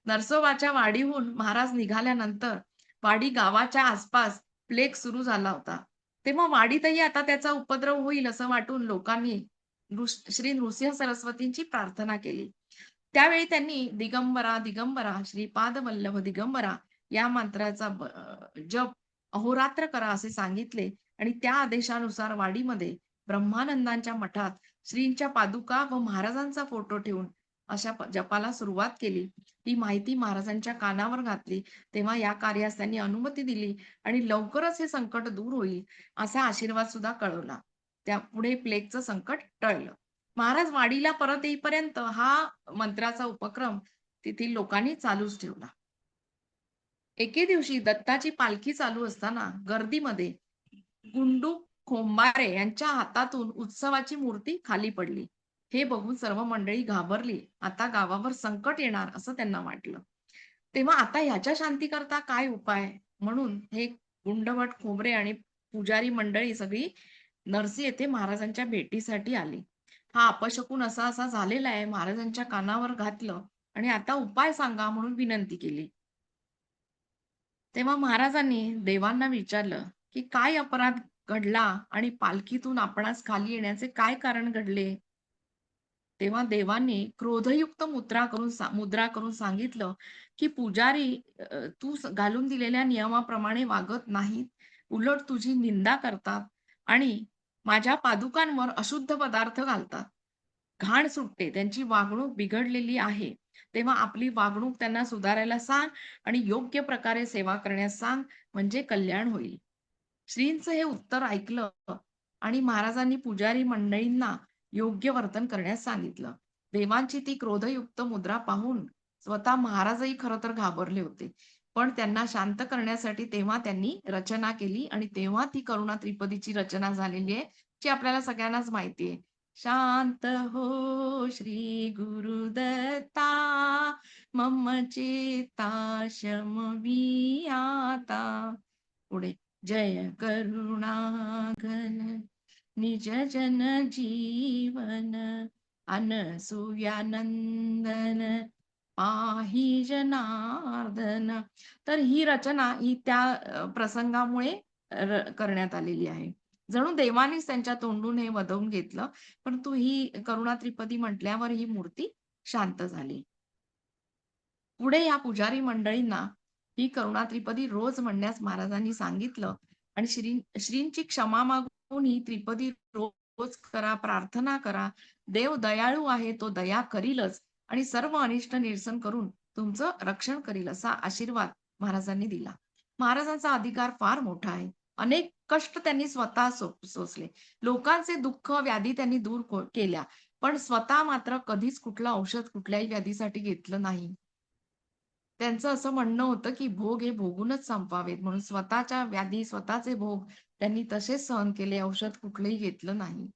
नरसोबाच्या वाडीहून महाराज निघाल्यानंतर वाडी गावाच्या आसपास प्लेग सुरू झाला होता. तेव्हा वाडीतही आता त्याचा उपद्रव होईल असं वाटून लोकांनी श्री नृसिंह सरस्वतींची प्रार्थना केली. त्यावेळी त्यांनी दिगंबरा, दिगंबरा, श्रीपाद वल्लभ दिगंबरा या मंत्राचा जप अहोरात्र करा असे सांगितले आणि त्या आदेशानुसार वाडीमध्ये ब्रह्मानंदांच्या मठात श्रींच्या पादुका व महाराजांचा फोटो ठेवून अशा जपाला सुरुवात केली. ही माहिती महाराजांच्या कानावर घातली, तेव्हा या कार्यास त्यांनी अनुमती दिली आणि लवकरच हे संकट दूर होईल, असा आशीर्वाद सुद्धा कळवला. त्यापुढे प्लेगचं संकट टळलं. महाराज वाडीला परत येईपर्यंत हा मंत्राचा उपक्रम तेथील लोकांनी चालूच ठेवला. एके दिवशी दत्ताची पालखी चालू असताना गर्दीमध्ये गुंडू खोंबारे यांच्या हातातून उत्सवाची मूर्ती खाली पडली. हे बघून सर्व मंडळी घाबरली. आता गावावर संकट येणार असं त्यांना वाटलं. तेव्हा आता ह्याच्या शांतीकरता काय उपाय? म्हणून हे गुंडभट खोबरे आणि पुजारी मंडळी सगळी नरसी येथे महाराजांच्या भेटीसाठी आली. हा अपशकुन असा झालेला आहे, महाराजांच्या कानावर घातलं आणि आता उपाय सांगा म्हणून विनंती केली. तेव्हा महाराजांनी देवांना विचारलं, की काय अपराध घडला आणि पालखीतून आपणास खाली येण्याचे काय कारण घडले? तेव्हा देवांनी क्रोधयुक्त मुद्रा करून सांगितलं, की पुजारी तू घालून दिलेल्या नियमाप्रमाणे वागत नाहीत. उलट तुझी निंदा करतात आणि माझ्या पादुकांवर अशुद्ध पदार्थ घालतात. घाण सुटते, त्यांची वागणूक बिघडलेली आहे. तेव्हा आपली वागणूक त्यांना सुधारायला सांग आणि योग्य प्रकारे सेवा करण्यास सांग, म्हणजे कल्याण होईल. श्रींचं हे उत्तर ऐकलं आणि महाराजांनी पुजारी मंडळींना योग्य वर्तन करण्यास सांगितलं. देवांची ती क्रोधयुक्त मुद्रा पाहून स्वतः महाराजही खरं तर घाबरले होते. पण त्यांना शांत करण्यासाठी तेव्हा त्यांनी रचना केली आणि तेव्हा ती करुणा त्रिपदीची रचना झालेली आहे, जी आपल्याला सगळ्यांनाच माहिती आहे. शांत हो श्री गुरुदत्ता, मम चेता शमवी आता. पुढे जय करुणाघन निज जन जीवन अनसुयानंदन पाही जनार्दन. तर ही रचना ही त्या प्रसंगामुळे करण्यात आलेली आहे. जणू देवानीच त्यांच्या तोंडून हे वदवून घेतलं, परंतु ही करुणा त्रिपदी म्हटल्यावर ही मूर्ती शांत झाली. पुढे या पुजारी मंडळींना ही करुणा त्रिपदी रोज म्हणण्यास महाराजांनी सांगितलं आणि श्रींची क्षमा मागून ही त्रिपदी रोज करा, प्रार्थना करा. देव दयाळू आहे, तो दया करीलच आणि सर्व अनिष्ट निरसन करून तुमचं रक्षण करील असा आशीर्वाद महाराजांनी दिला. महाराजांचा अधिकार फार मोठा आहे. अनेक कष्ट त्यांनी स्वतः सोसले. लोकांचे दुःख, व्याधी त्यांनी दूर केल्या. पण स्वतः मात्र कधीच कुठलं औषध कुठल्याही व्याधीसाठी घेतलं नाही. त्यांचं असं म्हणणं होतं, की भोग हे भोगूनच संपवावेत म्हणून स्वतःच्या व्याधी, स्वतःचे भोग त्यांनी तसेच सहन केले. औषध कुठलंही घेतलं नाही.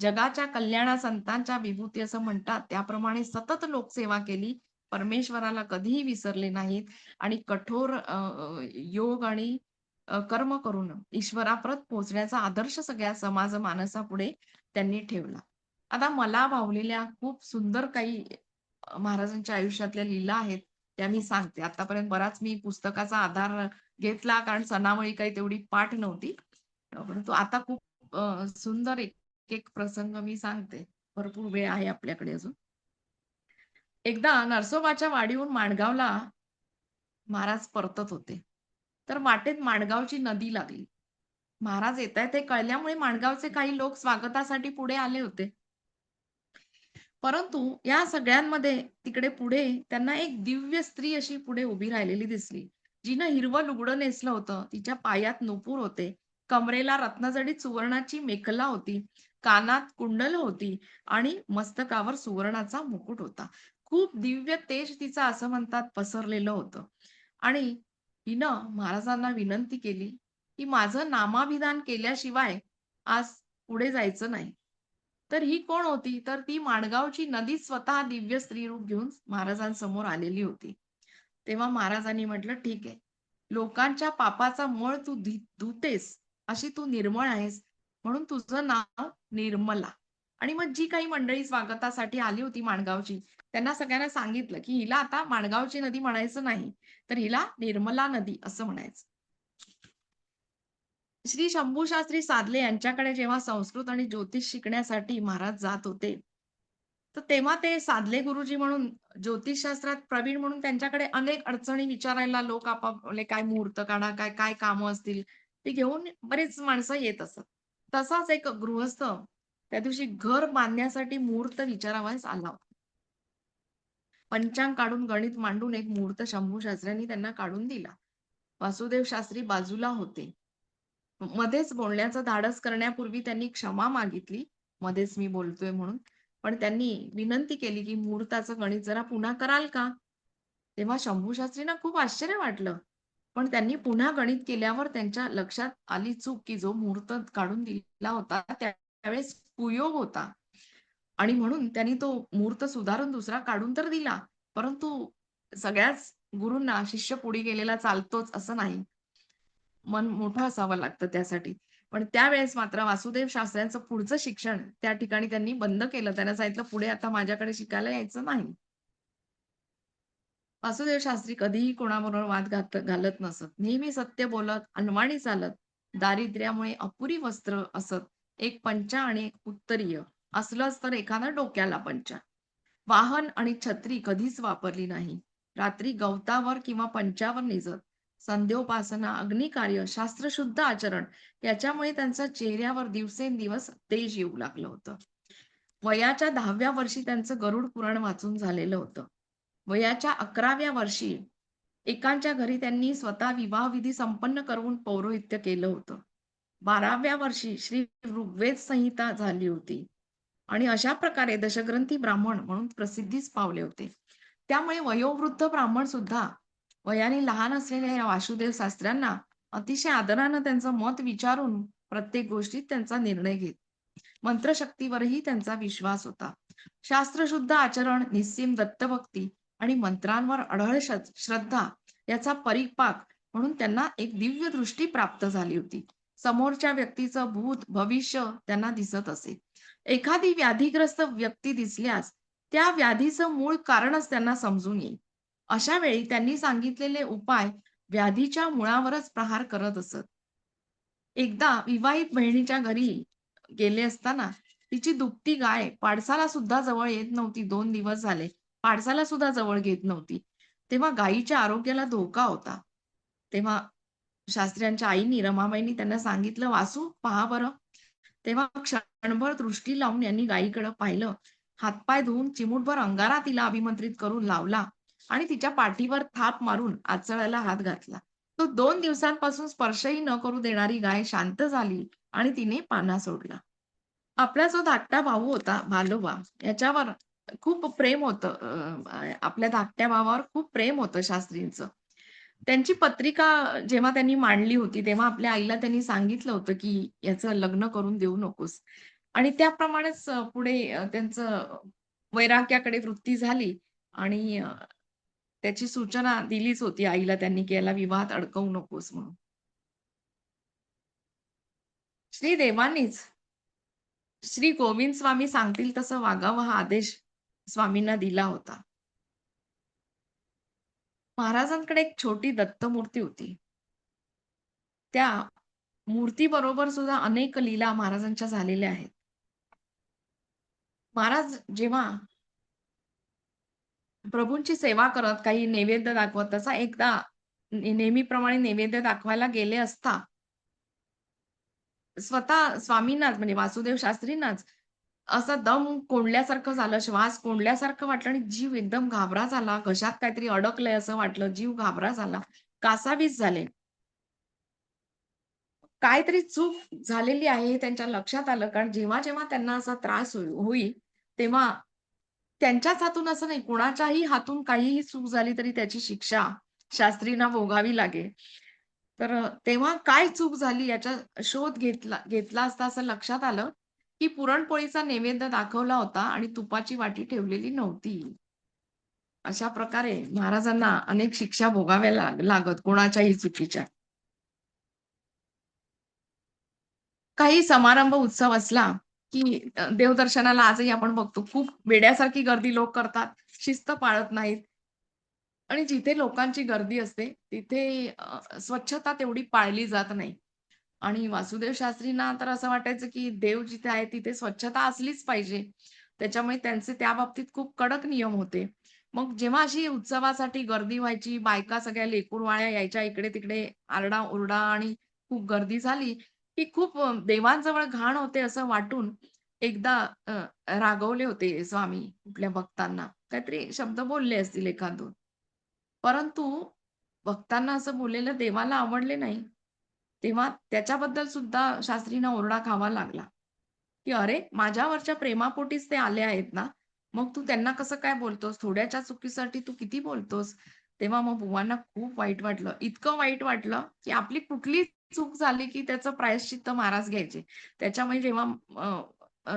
जगाच्या कल्याणा संतांच्या विभूती असं म्हणतात, त्याप्रमाणे सतत लोकसेवा केली. परमेश्वराला कधीही विसरले नाहीत आणि कठोर योग आणि कर्म करून ईश्वराप्रत पोहोचण्याचा आदर्श सगळ्या समाज मानसापुढे त्यांनी ठेवला. आता मला भावलेल्या खूप सुंदर काही महाराजांच्या आयुष्यातल्या लीला आहेत, त्या मी सांगते. आतापर्यंत बराच मी पुस्तकाचा आधार घेतला, कारण सणावळी काही तेवढी पाठ नव्हती. परंतु आता खूप सुंदर एक एक प्रसंग मी सांगते. भरपूर वेळ आहे आपल्याकडे अजून. एकदा नरसोबाच्या वाडीहून माणगावला महाराज परतत होते. तर वाटेत माणगावची नदी लागली. महाराज येतायत हे कळल्यामुळे माणगावचे काही लोक स्वागतासाठी पुढे आले होते. परंतु या सगळ्यांमध्ये तिकडे पुढे त्यांना एक दिव्य स्त्री अशी पुढे उभी राहिलेली दिसली. जिनं हिरवं लुगडं नेसलं होतं. तिच्या पायात नूपूर होते. कमरेला रत्नजडीत सुवर्णाची मेखला होती. कानात कुंडल होती आणि मस्तकावर सुवर्णाचा मुकुट होता. खूप दिव्य तेज तिचं असं म्हणतात पसरलेलं होतं. आणि हिनं महाराजांना विनंती केली, की माझं नामाभिधान केल्याशिवाय आज पुढे जायचं नाही. तर ही कोण होती? तर ती माणगावची नदी स्वतः दिव्य स्त्रीरूप घेऊन महाराजांसमोर आलेली होती. तेव्हा महाराजांनी म्हटलं, "ठीक आहे. लोकांच्या पापाचा मळ तू धुतेस, अशी तू निर्मळ आहेस, म्हणून तुझं नाव निर्मला." आणि मग जी काही मंडळी स्वागतासाठी आली होती माणगावची, त्यांना सगळ्यांना सांगितलं, की हिला आता माणगावची नदी म्हणायचं नाही, तर हिला निर्मला नदी असं म्हणायचं. श्री शंभू शास्त्री सादले यांच्याकडे जेव्हा संस्कृत आणि ज्योतिष शिकण्यासाठी महाराज जात होते, तर तेव्हा ते सादले गुरुजी म्हणून ज्योतिषशास्त्रात प्रवीण म्हणून त्यांच्याकडे अनेक अडचणी विचारायला लोक आपापले काय मुहूर्त काढा, काय काय कामं असतील, ती घेऊन बरेच माणसं येत असत. तसाच एक गृहस्थ त्या दिवशी घर बांधण्यासाठी मुहूर्त विचारावयास आला होता. पंचांग काढून गणित मांडून एक मुहूर्त शंभू शास्त्र्यांनी त्यांना काढून दिला. वासुदेव शास्त्री बाजूला होते. मध्येच बोलण्याचं धाडस करण्यापूर्वी त्यांनी क्षमा मागितली, मध्येच मी बोलतोय म्हणून. पण त्यांनी विनंती केली, की मुहूर्ताचं गणित जरा पुन्हा कराल का? तेव्हा शंभू शास्त्रींना खूप आश्चर्य वाटलं. पण त्यांनी पुन्हा गणित केल्यावर त्यांच्या लक्षात आली चूक, की जो मुहूर्त काढून दिला होता त्यावेळेस कुयोग होता. आणि म्हणून त्यांनी तो मुहूर्त सुधारून दुसरा काढून तर दिला. परंतु सगळ्याच गुरूंना शिष्य पुढे गेलेला चालतोच असं नाही. मन मोठं असावं लागतं त्यासाठी. पण त्यावेळेस मात्र वासुदेव शास्त्र्यांचं पुढचं शिक्षण त्या ठिकाणी त्यांनी बंद केलं. त्यांना सांगितलं, "पुढे आता माझ्याकडे शिकायला यायचं नाही." वासुदेव शास्त्री कधीही कोणाबरोबर वाद घालत नसत. नेहमी सत्य बोलत, अनवाणी चालत. दारिद्र्यामुळे अपुरी वस्त्र असत. एक पंचा आणि एक उत्तरीय असलंच तर एखादा डोक्याला पंचा. वाहन आणि छत्री कधीच वापरली नाही. रात्री गवतावर किंवा पंचावर निजत. संध्योपासना, अग्निकार्य, शास्त्रशुद्ध आचरण याच्यामुळे त्यांच्या चेहऱ्यावर दिवसेंदिवस तेज येऊ लागलं होतं. वयाच्या 10व्या वर्षी त्यांचं गरुड पुराण वाचून झालेलं होतं. वयाच्या 11व्या वर्षी एकांच्या घरी त्यांनी स्वतः विवाहविधी संपन्न करून पौरोहित्य केलं होतं. 12व्या वर्षी श्री ऋग्वेद संहिता झाली होती आणि अशा प्रकारे दशग्रंथी ब्राह्मण म्हणून प्रसिद्धीस पावले होते. त्यामुळे वयोवृद्ध ब्राह्मण सुद्धा वयाने लहान असलेल्या या वासुदेव शास्त्र्यांना अतिशय आदरानं त्यांचं मत विचारून प्रत्येक गोष्टीत त्यांचा निर्णय घेत. मंत्रशक्तीवरही त्यांचा विश्वास होता. शास्त्रशुद्ध आचरण, निस्सीम दत्तभक्ती आणि मंत्रांवर अढळ श्रद्धा याचा परिपाक म्हणून त्यांना एक दिव्य दृष्टी प्राप्त झाली होती. समोरच्या व्यक्तीचं भूत, भविष्य त्यांना दिसत असे. एखादी व्याधीग्रस्त व्यक्ती दिसल्यास त्या व्याधीचं मूळ कारणच त्यांना समजून येईल. अशा वेळी त्यांनी सांगितलेले उपाय व्याधीच्या मुळावरच प्रहार करत असत. एकदा विवाहित बहिणीच्या घरी गेले असताना तिची दुभती गाय पाडसाला सुद्धा जवळ येत नव्हती. 2 दिवस झाले. पाडसाला सुद्धा जवळ घेत नव्हती. तेव्हा गायीच्या आरोग्याला धोका होता. तेव्हा शास्त्र्यांच्या आईनी रमाबाईंनी त्यांना सांगितलं, "वासू पहा बरं." तेव्हा क्षणभर दृष्टी लावून यांनी गायीकडे पाहिलं. हातपाय धुवून चिमूटभर अंगारा तिला अभिमंत्रित करून लावला आणि तिच्या पाठीवर थाप मारून आचळायला हात घातला. तो 2 दिवसांपासून स्पर्शही न करू देणारी गाय शांत झाली आणि तिने पाना सोडला. आपला जो धाकटा भाऊ होता भालोबा, याच्यावर खूप प्रेम होतं. आपल्या धाकट्या भावावर खूप प्रेम होतं शास्त्रींचं. त्यांची पत्रिका जेव्हा त्यांनी मांडली होती, तेव्हा आपल्या आईला त्यांनी सांगितलं होतं, की "याचं लग्न करून देऊ नकोस." आणि त्याप्रमाणेच पुढे त्यांचं वैराग्याकडे वृत्ती झाली आणि त्याची सूचना दिलीच होती आईला त्यांनी, की "याला विवाहात अडकवू नकोस" म्हणून. श्रीदेवांनीच श्री गोविंद स्वामी सांगतील तसं वागावं हा आदेश स्वामींना दिला होता. महाराजांकडे एक छोटी दत्तमूर्ती होती. त्या मूर्तीबरोबर सुद्धा अनेक लीला महाराजांच्या झालेल्या आहेत. महाराज जेव्हा प्रभूंची सेवा करत, काही नैवेद्य दाखवत, तसा एकदा नेहमीप्रमाणे नैवेद्य दाखवायला गेले असता, स्वतः स्वामींनाच म्हणजे वासुदेव शास्त्रींनाच असा दम कोंडल्यासारखं झालं, श्वास कोंडल्यासारखं वाटलं आणि जीव एकदम घाबरा झाला. घशात काहीतरी अडकलंय असं वाटलं. जीव घाबरा झाला. कासावीस झाले. काहीतरी चूक झालेली आहे हे त्यांच्या लक्षात आलं. कारण जेव्हा-जेव्हा त्यांना असा त्रास होईल, तेव्हा त्यांच्याच हातून असं नाही, कुणाच्याही हातून काहीही चूक झाली तरी त्याची शिक्षा शास्त्रींना भोगावी लागेल. तर तेव्हा काय चूक झाली याचा शोध घेतला घेतला असता असं लक्षात आलं, की पुरणपोळीचा नैवेद्य दाखवला होता आणि तुपाची वाटी ठेवलेली नव्हती. अशा प्रकारे महाराजांना अनेक शिक्षा भोगाव्या लागत कोणाच्याही चुकीच्या. काही समारंभ, उत्सव असला, की देवदर्शनाला आजही आपण बघतो खूप वेड्यासारखी गर्दी लोक करतात. शिस्त पाळत नाहीत आणि जिथे लोकांची गर्दी असते, तिथे स्वच्छता तेवढी पाळली जात नाही. आणि वासुदेव शास्त्रींना तर असं वाटायचं, की देव जिथे आहे तिथे स्वच्छता असलीच पाहिजे. त्याच्यामुळे त्यांचे त्या बाबतीत खूप कडक नियम होते. मग जेव्हा अशी उत्सवासाठी गर्दी व्हायची, बायका सगळ्या लेकरूवाळ्या यायच्या इकडे-तिकडे आरडा-ओरडा आणि खूप गर्दी झाली, की खूप देवांजवळ घाण होते असं वाटून एकदा अ, रागवले होते स्वामी कुठल्या भक्तांना. काहीतरी शब्द बोलले असतील 1-2. परंतु भक्तांना असं बोललेलं देवाला आवडले नाही. तेव्हा त्याच्याबद्दल सुद्धा शास्त्रींना ओरडा खावा लागला, की "अरे, माझ्यावरच्या प्रेमापोटीच ते आले आहेत ना, मग तू त्यांना कसं काय बोलतोस? थोड्याच्या चुकीसाठी तू किती बोलतोस?" तेव्हा मग बुवांना खूप वाईट वाटलं. इतकं वाईट वाटलं, की आपली कुठली चूक झाली, की त्याचं प्रायश्चित्त महाराज घ्यायचे. त्याच्यामुळे जेव्हा अ, अ,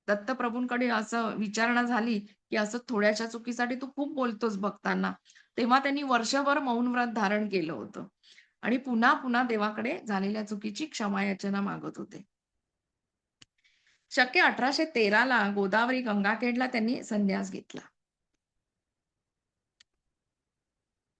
दत्तप्रभूंकडे असं विचारणा झाली, की "असं थोड्याशा चुकीसाठी तू खूप बोलतोस भक्तांना." तेव्हा त्यांनी वर्षभर मौन व्रत धारण केलं होतं आणि पुन्हा-पुन्हा देवाकडे झालेल्या चुकीची क्षमा याचना मागत होते. शके 1813 ला गोदावरी गंगाखेडला त्यांनी संन्यास घेतला.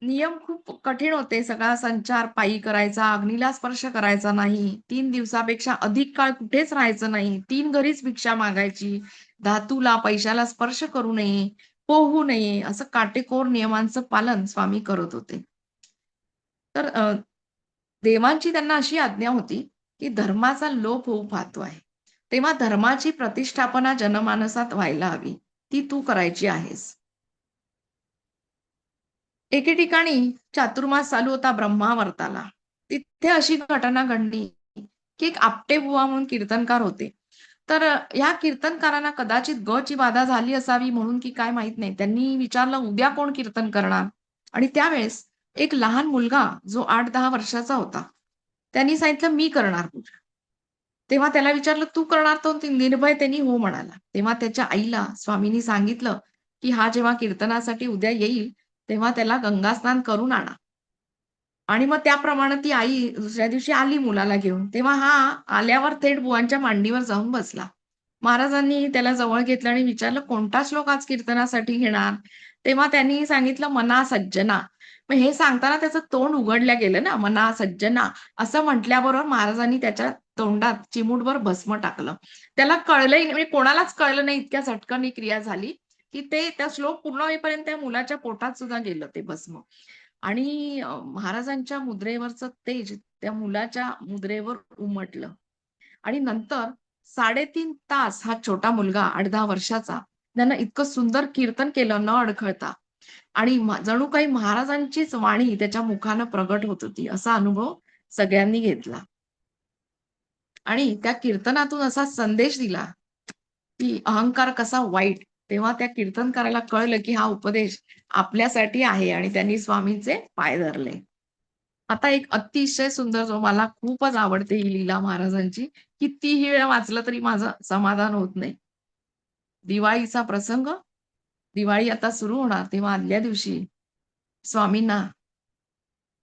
नियम खूप कठीण होते. सगळा संचार पायी करायचा, अग्नीला स्पर्श करायचा नाही. 3 दिवसापेक्षा अधिक काळ कुठेच राहायचं नाही. 3 घरीच भिक्षा मागायची. धातूला, पैशाला स्पर्श करू नये, पोहू नये, असं काटेकोर नियमांचं पालन स्वामी करत होते. तर देवांची त्यांना अशी आज्ञा होती, की धर्माचा लोप होऊ पाहतो आहे. तेव्हा धर्माची प्रतिष्ठापना जनमानसात व्हायला हवी. ती तू करायची आहेस. एके ठिकाणी चातुर्मास चालू होता ब्रह्मावर्ताला. तिथे अशी घटना घडली, की एक आपटे बुवा म्हणून कीर्तनकार होते. तर ह्या कीर्तनकारांना कदाचित ची बाधा झाली असावी म्हणून की काय माहीत नाही. त्यांनी विचारलं, "उद्या कोण कीर्तन करणार?" आणि त्यावेळेस एक लहान मुलगा जो 8-10 वर्षाचा होता. त्यांनी सांगितलं, "मी करणार पूजा." तेव्हा त्याला विचारलं, "तू करणार?" तो निर्भयतेने हो म्हणाला. तेव्हा त्याच्या आईला स्वामींनी सांगितलं, की "हा जेव्हा कीर्तनासाठी उद्या येईल, तेव्हा त्याला गंगास्नान करून आणा." आणि मग त्याप्रमाणे ती आई दुसऱ्या दिवशी आली मुलाला घेऊन. तेव्हा हा आल्यावर थेट बुवांच्या मांडीवर जाऊन बसला. महाराजांनी त्याला जवळ घेतलं आणि विचारलं, "कोणता श्लोक आज कीर्तनासाठी घेणार?" तेव्हा त्यांनी सांगितलं, "मना सज्जना." मग हे सांगताना त्याचं तोंड उघडलं गेलं ना, "मना सज्जना" असं म्हटल्याबरोबर महाराजांनी त्याच्या तोंडात चिमूटभर भस्म टाकलं. त्याला कळलंही म्हणजे कोणालाच कळलं नाही इतक्या झटकन ही क्रिया झाली, की ते त्या श्लोक पूर्ण होईपर्यंत त्या मुलाच्या पोटात सुद्धा गेलं ते भस्म. आणि महाराजांच्या मुद्रेवरचं तेज त्या मुलाच्या मुद्रेवर उमटलं आणि नंतर 3.5 तास हा छोटा मुलगा 8-10 वर्षाचा, त्यानं इतकं सुंदर कीर्तन केलं न अडखळता आणि जणू काही महाराजांचीच वाणी त्याच्या मुखानं प्रगट होत होती, असा अनुभव सगळ्यांनी घेतला. आणि त्या कीर्तनातून असा संदेश दिला, की अहंकार कसा वाईट. तेव्हा त्या कीर्तनकाराला कळलं, की हा उपदेश आपल्यासाठी आहे आणि त्यांनी स्वामींचे पाय धरले. आता एक अतिशय सुंदर जो मला खूपच आवडते ही लीला महाराजांची. कितीही वेळा वाचलं तरी माझं समाधान होत नाही. दिवाळीचा प्रसंग, दिवाळी आता सुरू होणार तेव्हा आदल्या दिवशी स्वामींना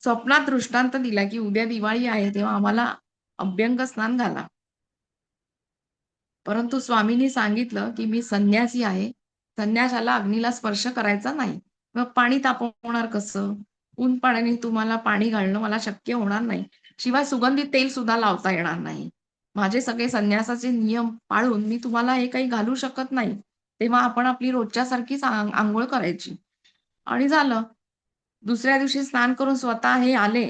स्वप्नात दृष्टांत दिला, की उद्या दिवाळी आहे तेव्हा आम्हाला अभ्यंग स्नान घाला. परंतु स्वामींनी सांगितलं, की "मी संन्यासी आहे. संन्याशाला अग्नीला स्पर्श करायचा नाही." मग पाणी तापवणार कसं? ऊन-पाण्याने तुम्हाला पाणी घालणं मला शक्य होणार नाही. शिवाय सुगंधित तेल सुद्धा लावता येणार नाही. माझे सगळे संन्यासाचे नियम पाळून मी तुम्हाला हे काही घालू शकत नाही. तेव्हा आपण आपली रोजच्या सारखीच अंघोळ करायची. आणि झालं. दुसऱ्या दिवशी स्नान करून स्वतः हे आले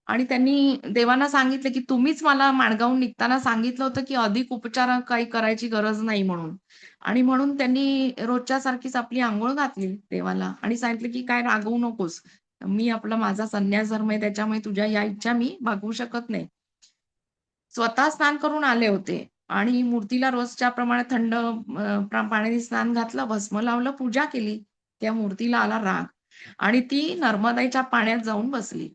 आणि त्यांनी देवांना सांगितलं, की तुम्हीच मला माणगावून निघताना सांगितलं होतं, की अधिक उपचार काही करायची गरज नाही म्हणून. आणि म्हणून त्यांनी रोजच्या सारखीच आपली अंघोळ घातली देवाला आणि सांगितलं, की "काय रागवू नकोस. मी आपला माझा संन्यास धर्म आहे त्याच्यामुळे तुझ्या या इच्छा मी भागवू शकत नाही." स्वतः स्नान करून आले होते आणि मूर्तीला रोजच्या प्रमाणे थंड पाण्याने स्नान घातलं, भस्म लावलं, पूजा केली. त्या मूर्तीला आला राग आणि ती नर्मदेच्या पाण्यात जाऊन बसली.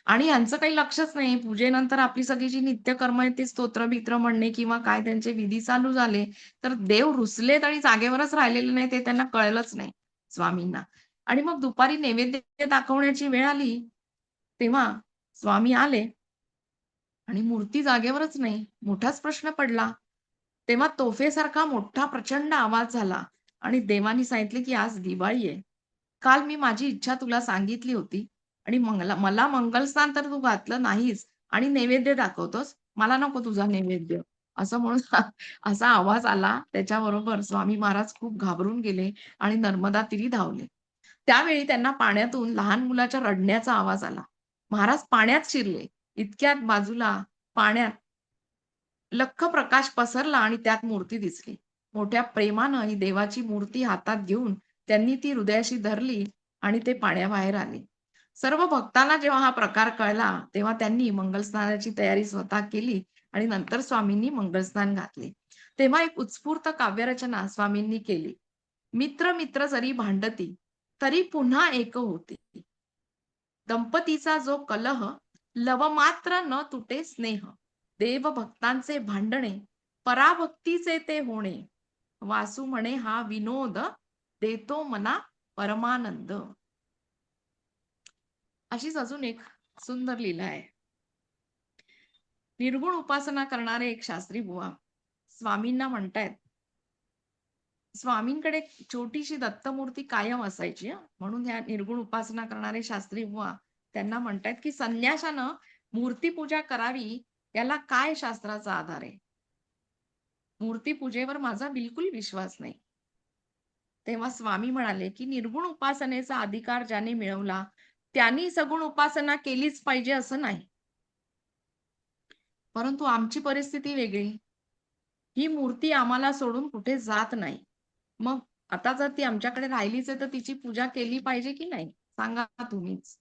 आणि ह्यांचं काही लक्षच नाही. पूजेनंतर आपली सगळी जी नित्यकर्म आहेत, ती स्तोत्र-बित्र म्हणणे किंवा काय त्यांचे विधी चालू झाले. तर देव रुसलेत आणि जागेवरच राहिलेले नाहीत, हे त्यांना कळलंच नाही स्वामींना. आणि मग दुपारी नैवेद्य दाखवण्याची वेळ आली, तेव्हा स्वामी आले आणि मूर्ती जागेवरच नाही. मोठाच प्रश्न पडला. तेव्हा तोफेसारखा मोठा प्रचंड आवाज झाला आणि देवानी सांगितले, की "आज दिवाळी आहे. काल मी माझी इच्छा तुला सांगितली होती आणि मला मला मंगलस्नान तर तू घातलं नाहीस आणि नैवेद्य दाखवतोस. मला नको तुझा नैवेद्य." असं म्हणून असा आवाज आला. त्याच्याबरोबर स्वामी महाराज खूप घाबरून गेले आणि नर्मदा तीरी धावले. त्यावेळी त्यांना पाण्यातून लहान मुलाच्या रडण्याचा आवाज आला. महाराज पाण्यात शिरले. इतक्यात बाजूला पाण्यात लख्ख प्रकाश पसरला आणि त्यात मूर्ती दिसली. मोठ्या प्रेमानं ही देवाची मूर्ती हातात घेऊन त्यांनी ती हृदयाशी धरली आणि ते पाण्याबाहेर आले. सर्व भक्तांना जेव्हा हा प्रकार कळला, तेव्हा त्यांनी मंगलस्नानाची तयारी स्वतः केली आणि नंतर स्वामींनी मंगलस्नान घातले. तेव्हा एक उत्स्फूर्त काव्यरचना स्वामींनी केली. मित्र मित्र जरी भांडती, तरी पुन्हा एक होती. दंपतीचा जो कलह, लवमात्र न तुटे स्नेह. देवभक्तांचे भांडणे, पराभक्तीचे ते होणे. वासू म्हणे हा विनोद, देतो मना परमानंद. अशीच अजून एक सुंदर लीला आहे. निर्गुण उपासना करणारे एक शास्त्री बुवा स्वामींना म्हणतायत, स्वामींकडे एक छोटीशी दत्तमूर्ती कायम असायची हं. म्हणून ह्या निर्गुण उपासना करणारे शास्त्री बुवा त्यांना म्हणतायत, की संन्याशानं मूर्तीपूजा करावी याला काय शास्त्राचा आधार आहे? मूर्तीपूजेवर माझा बिलकुल विश्वास नाही. तेव्हा स्वामी म्हणाले, की निर्गुण उपासनेचा अधिकार ज्याने मिळवला, त्यांनी सगुण उपासना केलीच पाहिजे असं नाही. परंतु आमची परिस्थिती वेगळी. ही मूर्ती आम्हाला सोडून कुठे जात नाही. मग आता जर ती आमच्याकडे राहिलीच आहे, तर तिची पूजा केली पाहिजे की नाही? सांगा तुम्हीच.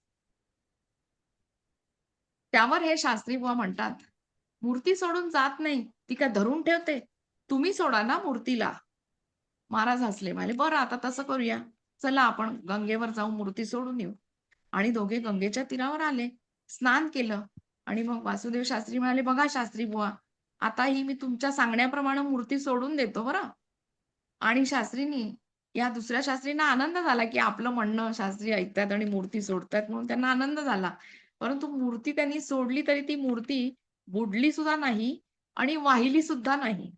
त्यावर हे शास्त्री बुवा म्हणतात, "मूर्ती सोडून जात नाही. ती काय धरून ठेवते? तुम्ही सोडा ना मूर्तीला." महाराज हसले. म्हणाले, "बरं आता तसं करूया. चला आपण गंगेवर जाऊन मूर्ती सोडून येऊ." आणि दोघे गंगेच्या तीरावर आले. स्नान केलं आणि मग वासुदेव शास्त्री म्हणाले, "बघा शास्त्री बुवा, आता ही मी तुमच्या सांगण्याप्रमाणे मूर्ती सोडून देतो बरं." आणि शास्त्रींनी या दुसऱ्या शास्त्रींना आनंद झाला, की आपलं म्हणणं शास्त्री ऐकतायत आणि मूर्ती सोडतायत म्हणून त्यांना आनंद झाला. परंतु मूर्ती त्यांनी सोडली तरी ती मूर्ती बुडली सुद्धा नाही आणि वाहिली सुद्धा नाही.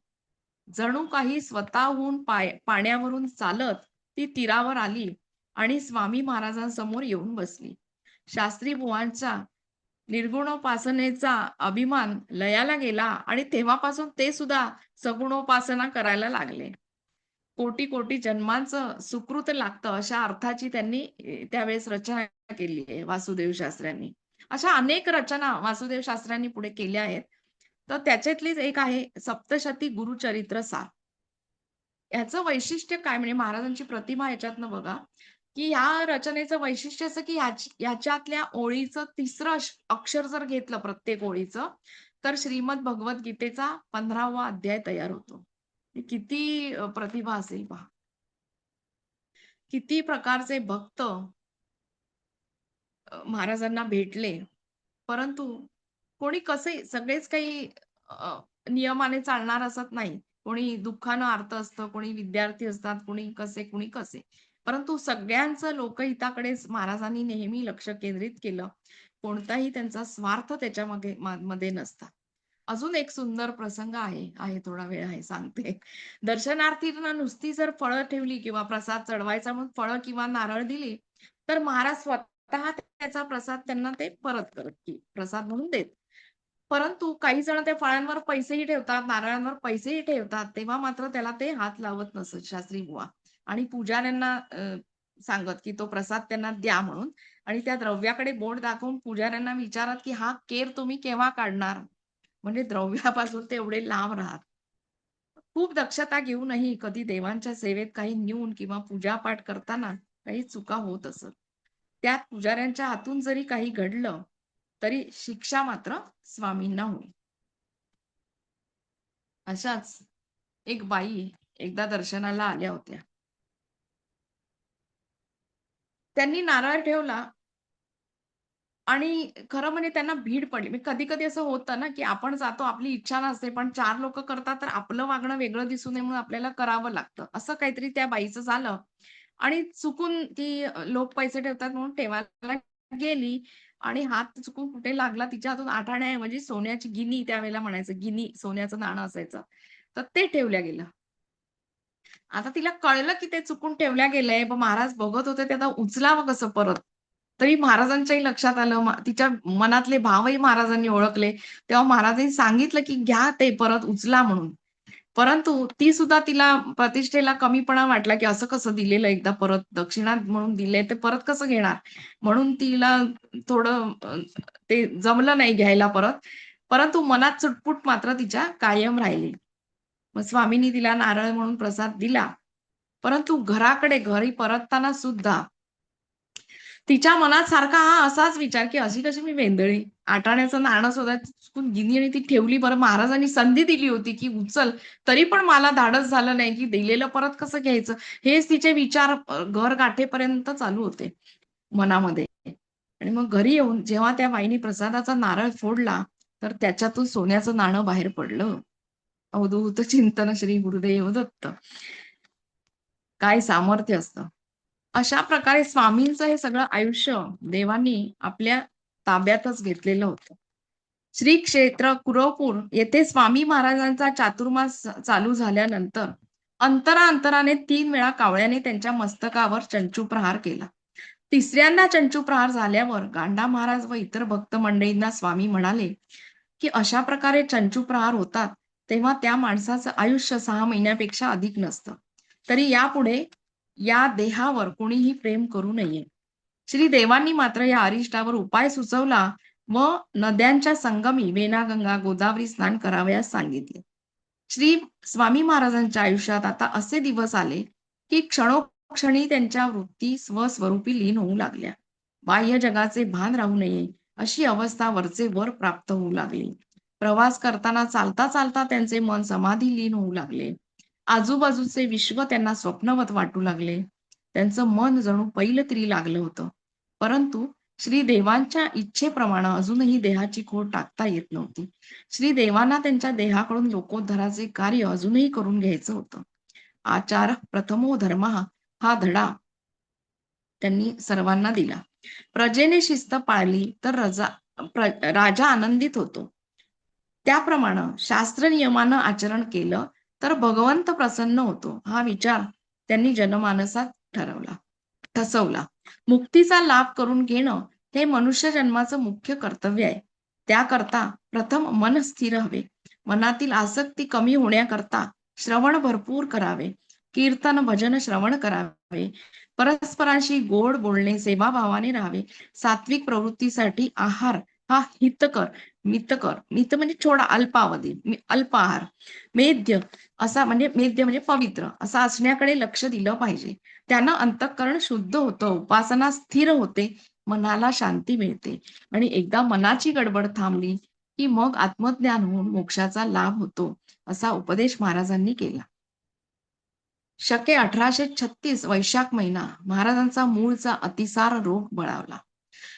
जणू काही स्वतःहून पाण्यावरून चालत ती तीरावर आली आणि स्वामी महाराजांसमोर येऊन बसली. शास्त्री बुवांचा निर्गुणोपासनेचा अभिमान लयाला गेला आणि तेव्हापासून ते सुद्धा सगुणोपासना करायला लागले. कोटी-कोटी जन्मांचं सुकृत लागतं अशा अर्थाची त्यांनी त्यावेळेस रचना केली आहे वासुदेव शास्त्र्यांनी. अशा अनेक रचना वासुदेव शास्त्र्यांनी पुढे केल्या आहेत. तर त्याच्यातलीच एक आहे सप्तशती गुरुचरित्र सार. याचं वैशिष्ट्य काय म्हणजे महाराजांची प्रतिमा याच्यातनं बघा, की ह्या रचनेचं वैशिष्ट्य असं की ह्याच्यातल्या ओळीचं तिसरं अक्षर जर घेतलं प्रत्येक ओळीचं, तर श्रीमद भगवद्गीतेचा 15वा अध्याय तयार होतो. किती प्रतिभा असेल पहा. किती प्रकारचे भक्त महाराजांना भेटले. परंतु कोणी कसे सगळेच काही अ, नियमाने चालणार असत नाही. कोणी दुःखानं आर्त असतं, कोणी विद्यार्थी असतात, कोणी कसे, कोणी कसे. परंतु सगळ्यांचं लोकहिताकडेच महाराजांनी नेहमी लक्ष केंद्रित केलं. कोणताही त्यांचा स्वार्थ त्याच्यामागे मध्ये नसता. अजून एक सुंदर प्रसंग आहे थोडा वेळ आहे सांगते. दर्शनार्थींना नुसती जर फळं ठेवली किंवा प्रसाद चढवायचा म्हणून फळं किंवा नारळ दिली, तर महाराज स्वतः त्याचा प्रसाद त्यांना ते परत करत की प्रसाद म्हणून देत. परंतु काही जण त्या फळांवर पैसेही ठेवतात, नारळांवर पैसेही ठेवतात. तेव्हा मात्र त्याला ते हात लावत नसत शास्त्री बुवा आणि पुजाऱ्यांना सांगत, की तो प्रसाद त्यांना द्या म्हणून आणि त्या द्रव्याकडे बोट दाखवून पुजाऱ्यांना विचारत, की "हा केर तुम्ही केव्हा काढणार?" म्हणजे द्रव्यापासून ते एवढे लांब राहत. खूप दक्षता घेऊनही कधी देवांच्या सेवेत काही न्यून किंवा पूजापाठ करताना काही चुका होत असत. त्यात पुजाऱ्यांच्या हातून जरी काही घडलं, तरी शिक्षा मात्र स्वामींना होई. अशाच एक बाई एकदा दर्शनाला आल्या होत्या. त्यांनी नारळ ठेवला आणि खरं म्हणजे त्यांना भीड पडली. म्हणजे कधी-कधी असं होतं ना, की आपण जातो, आपली इच्छा नसते, पण 4 लोकं करतात, तर आपलं वागणं वेगळं दिसू नये म्हणून आपल्याला करावं लागतं. असं काहीतरी त्या बाईचं झालं आणि चुकून ती लोक पैसे ठेवतात म्हणून ठेवायला गेली आणि हात चुकून कुठे लागला तिच्या हातून आठाण्याऐवजी सोन्याची गिनी त्यावेळेला म्हणायचं, गिनी सोन्याचं नाणं असायचं. तर ते ठेवल्या गेलं. आता तिला कळलं, की ते चुकून ठेवल्या गेलंय. पण महाराज बघत होते, ते आता उचलावं कसं परत? तरी महाराजांच्याही लक्षात आलं. तिच्या मनातले भावही महाराजांनी ओळखले. तेव्हा महाराजांनी सांगितलं, की "घ्या ते परत उचला" म्हणून. परंतु ती सुद्धा तिला प्रतिष्ठेला कमीपणा वाटला, की असं कसं दिलेलं एकदा परत दक्षिणा म्हणून दिलंय, ते परत कसं घेणार? म्हणून तिला थोडं ते जमलं नाही घ्यायला परत. परंतु मनात चुटपूट मात्र तिच्या कायम राहिली. मग स्वामींनी तिला नारळ म्हणून प्रसाद दिला. परंतु घरी परतताना सुद्धा तिच्या मनात सारखा हा असाच विचार, की अशी कशी मी वेंदळी? आठाण्याचं नाणं सुद्धा चुकून गेली आणि ती ठेवली. बरं महाराजांनी संधी दिली होती, की उचल. तरी पण मला धाडस झालं नाही, की दिलेलं परत कसं घ्यायचं? हेच तिचे विचार घर गाठेपर्यंत चालू होते मनामध्ये. आणि मग घरी येऊन जेव्हा त्या बाईने प्रसादाचा नारळ फोडला, तर त्याच्यातून सोन्याचं नाणं बाहेर पडलं. अवधूत चिंतन श्री गुरुदेव दत्त. काय सामर्थ्य असतं. अशा प्रकारे स्वामींचं हे सगळं आयुष्य देवांनी आपल्या ताब्यातच घेतलेलं होतं. श्री क्षेत्र कुरवपूर येथे स्वामी महाराजांचा चातुर्मास चालू झाल्यानंतर अंतराने 3 वेळा कावळ्याने त्यांच्या मस्तकावर चंचू प्रहार केला. तिसऱ्यांदा चंचू प्रहार झाल्यावर गांडा महाराज व इतर भक्त मंडळींना स्वामी म्हणाले, की अशा प्रकारे चंचू प्रहार होतात, तेव्हा त्या माणसाचं आयुष्य 6 महिन्यापेक्षा अधिक नसतं. तरी यापुढे या देहावर कोणीही प्रेम करू नये. श्री देवांनी मात्र या अरिष्टावर उपाय सुचवला व नद्यांच्या संगमी वेनागंगा, गोदावरी स्नान करावयास सांगितले. श्री स्वामी महाराजांच्या आयुष्यात आता असे दिवस आले, की क्षणोक्षणी त्यांच्या वृत्ती स्वस्वरूपी लीन होऊ लागल्या. बाह्य जगाचे भान राहू नये, अशी अवस्था वरचे वर प्राप्त होऊ लागली. प्रवास करताना चालता चालता त्यांचे मन समाधी लीन होऊ लागले. आजूबाजूचे विश्व त्यांना स्वप्नवत वाटू लागले. त्यांचं मन जणू पैलत्री लागलं होतं. परंतु श्री देवांच्या इच्छेप्रमाणे अजूनही देहाची खोड टाकता येत नव्हती. श्री देवांना त्यांच्या देहाकडून लोकोद्धाराचे कार्य अजूनही करून घ्यायचं होतं. आचार प्रथमो धर्म हा धडा त्यांनी सर्वांना दिला. प्रजेने शिस्त पाळली तर राजा आनंदित होतो. त्याप्रमाणे शास्त्र नियमानं आचरण केलं तर भगवंत प्रसन्न होतो. हा विचार त्यांनी जनमानसात ठसवला. मुक्तीचा लाभ करून घेणं हे मनुष्य जन्माचं मुख्य कर्तव्य आहे. त्याकरता प्रथम मन स्थिर हवे. मनातील आसक्ती कमी होण्याकरता श्रवण भरपूर करावे. कीर्तन भजन श्रवण करावे. परस्परांशी गोड बोलणे, सेवाभावाने राहावे. सात्विक प्रवृत्तीसाठी आहार हा हितकर, मितकर, मित म्हणजे थोडा अल्पावधी, अल्प आहार, मेद्य मेद्य म्हणजे पवित्र असा असण्याकडे लक्ष दिलं पाहिजे. त्यानं अंतःकरण शुद्ध होतं, उपासना स्थिर होते, मनाला शांती मिळते आणि एकदा मनाची गडबड थांबली की मग आत्मज्ञान होऊन मोक्षाचा लाभ होतो, असा उपदेश महाराजांनी केला. शके 1836 वैशाख महिना महाराजांचा मूळचा अतिसार रोग बळावला.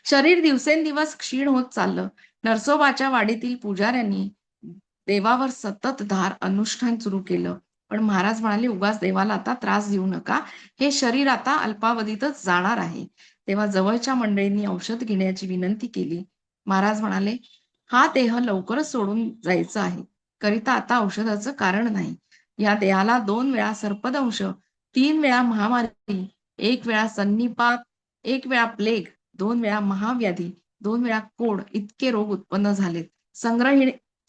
शरीर दिवसेंदिवस क्षीण होत चाललं. नरसोबाच्या वाडीतील पुजाऱ्यांनी देवावर सतत अनुष्ठान सुरू केलं. पण महाराज म्हणाले, उगाच देवाला आता त्रास देऊ नका. हे शरीर आता अल्पावधीतच जाणार आहे. तेव्हा जवळच्या मंडळींनी औषध घेण्याची विनंती केली. महाराज म्हणाले, हा देह लवकरच सोडून जायचा आहे. करिता आता औषधाचं कारण नाही. या देहाला 2 वेळा सर्पदंश, 3 वेळा महामारी, 1 वेळा सन्निपात, 1 वेळा प्लेग, 2 वेळा महाव्याधी, 2 वेळा कोड इतके रोग उत्पन्न झालेत.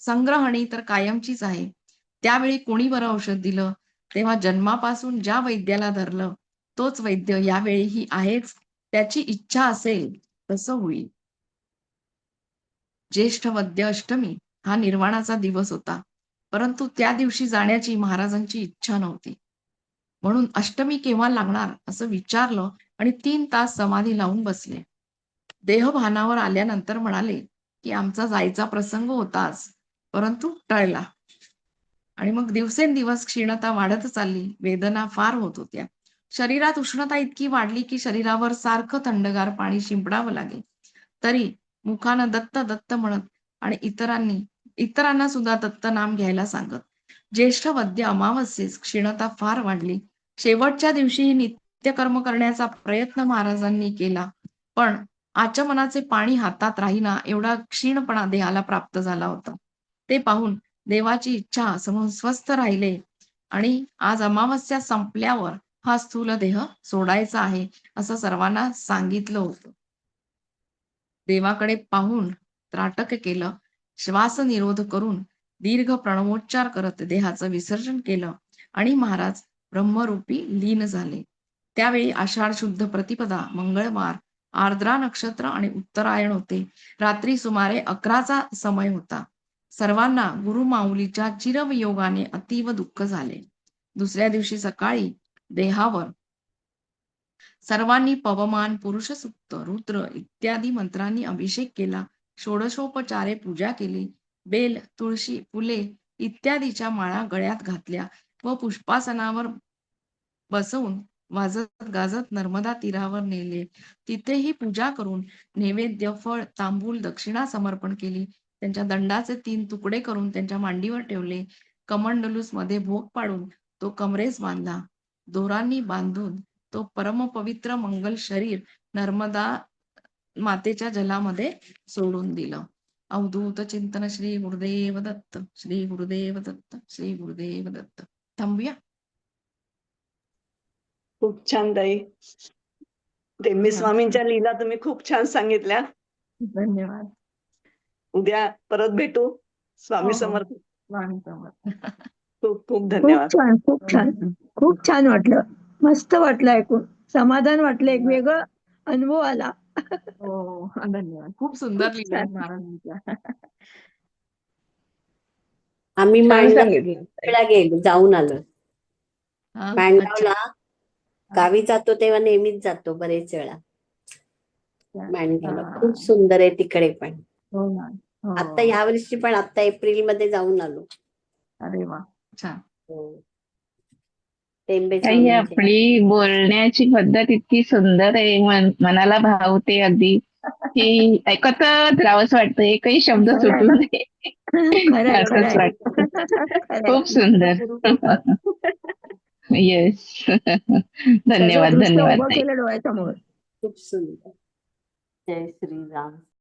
संग्रहणी तर कायमचीच आहे. त्यावेळी कोणी बरं औषध दिलं? तेव्हा जन्मापासून ज्या वैद्याला धरलं, तोच वैद्य यावेळीही आहेच. त्याची इच्छा असेल तसं होईल. ज्येष्ठ वद्य अष्टमी हा निर्वाणाचा दिवस होता. परंतु त्या दिवशी जाण्याची महाराजांची इच्छा नव्हती. म्हणून अष्टमी केव्हा लागणार असं विचारलं आणि 3 तास समाधी लावून बसले. देहभानावर आल्यानंतर म्हणाले, की आमचा जायचा प्रसंग होताच, परंतु टळला. आणि मग दिवसेंदिवस क्षीणता वाढत चालली. वेदना फार होत होत्या. शरीरात उष्णता इतकी वाढली, की शरीरावर सारखं थंडगार पाणी शिंपडावं लागे. तरी मुखानं दत्त दत्त म्हणत आणि इतरांना सुद्धा दत्त नाम घ्यायला सांगत. ज्येष्ठ वद्य अमावस्येस क्षीणता फार वाढली. शेवटच्या दिवशीही नित्यकर्म करण्याचा प्रयत्न महाराजांनी केला. पण आचमनाचे पाणी हातात राहीना एवढा क्षीणपणा देहाला प्राप्त झाला होता. ते पाहून देवाची इच्छा समोर स्वस्थ राहिले आणि आज अमावस्या संपल्यावर हा स्थूल देह सोडायचा आहे असं सर्वांना सांगितलं होतं. देवाकडे पाहून त्राटक केलं. श्वास निरोध करून दीर्घ प्रणवोच्चार करत देहाचं विसर्जन केलं आणि महाराज ब्रह्मरूपी लीन झाले. त्यावेळी आषाढ शुद्ध प्रतिपदा मंगळवार, आर्द्रा नक्षत्र आणि उत्तरायण होते. रात्री सुमारे 11चा समय होता. सर्वांना गुरुमाऊलीच्या चिरवियोगाने अतीव दुःख झाले. दुसऱ्या दिवशी सकाळी देहावर सर्वांनी पवमान, पुरुषसूक्त, रुद्र इत्यादी मंत्रांनी अभिषेक केला. षोडशोपचारे पूजा केली. बेल, तुळशी, फुले इत्यादीच्या माळा गळ्यात घातल्या व पुष्पासनावर बसवून वाजत गाजत नर्मदा तीरावर नेले. तिथेही पूजा करून नैवेद्य, फळ, तांबूल, दक्षिणा समर्पण केली. त्यांच्या दंडाचे 3 तुकडे करून त्यांच्या मांडीवर ठेवले. कमंडलूस मध्ये भोग पाडून तो कमरेस बांधला. दोरांनी बांधून तो परमपवित्र मंगल शरीर नर्मदा मातेच्या जलामध्ये सोडून दिलं. अवधूत चिंतन श्री गुरुदेव दत्त, श्री गुरुदेव दत्त, श्री गुरुदेव दत्त. थांबूया. खूप छान ताई. टेंबे स्वामींच्या लीला तुम्ही खूप छान सांगितल्या. धन्यवाद. उद्या परत भेटू. स्वामी हो. समर्थ. स्वामी समर्थ. खूप खूप खूप धन्यवाद. छान, खूप छान. खूप छान वाटलं. मस्त वाटलं ऐकून. समाधान वाटलं. एक वेगळा अनुभव आला. हो, धन्यवाद. खूप सुंदर खूप लीला आहेत छान. महाराजांच्या. आम्ही छान माणगावला सांगितलं. गेलो, जाऊन आलो. हा, अच्छा. माणगावला गावी जातो तेव्हा नेहमीच जातो बरेच वेळा. माणगावला हा. खूप सुंदर आहे तिकडे पण. हो ना. आता हो. ह्या वर्षी पण आता एप्रिल मध्ये जाऊन आलो. अरे वा, छान. टेंबे ताई, स्वामींचे. आपली बोलण्याची पद्धत इतकी सुंदर आहे, मनाला भावते अगदी, की ऐकतच राहावंच वाटतं, एकही शब्द खरंय सुटू ना. नये खरंय, असंच खरंय. वाटतं. खरंय. खूप सुंदर. येस. सगळं धन्यवाद दृश्य धन्यवाद उभं ताई. केलं डोळ्यासमोर. खूप सुंदर. जय श्रीराम.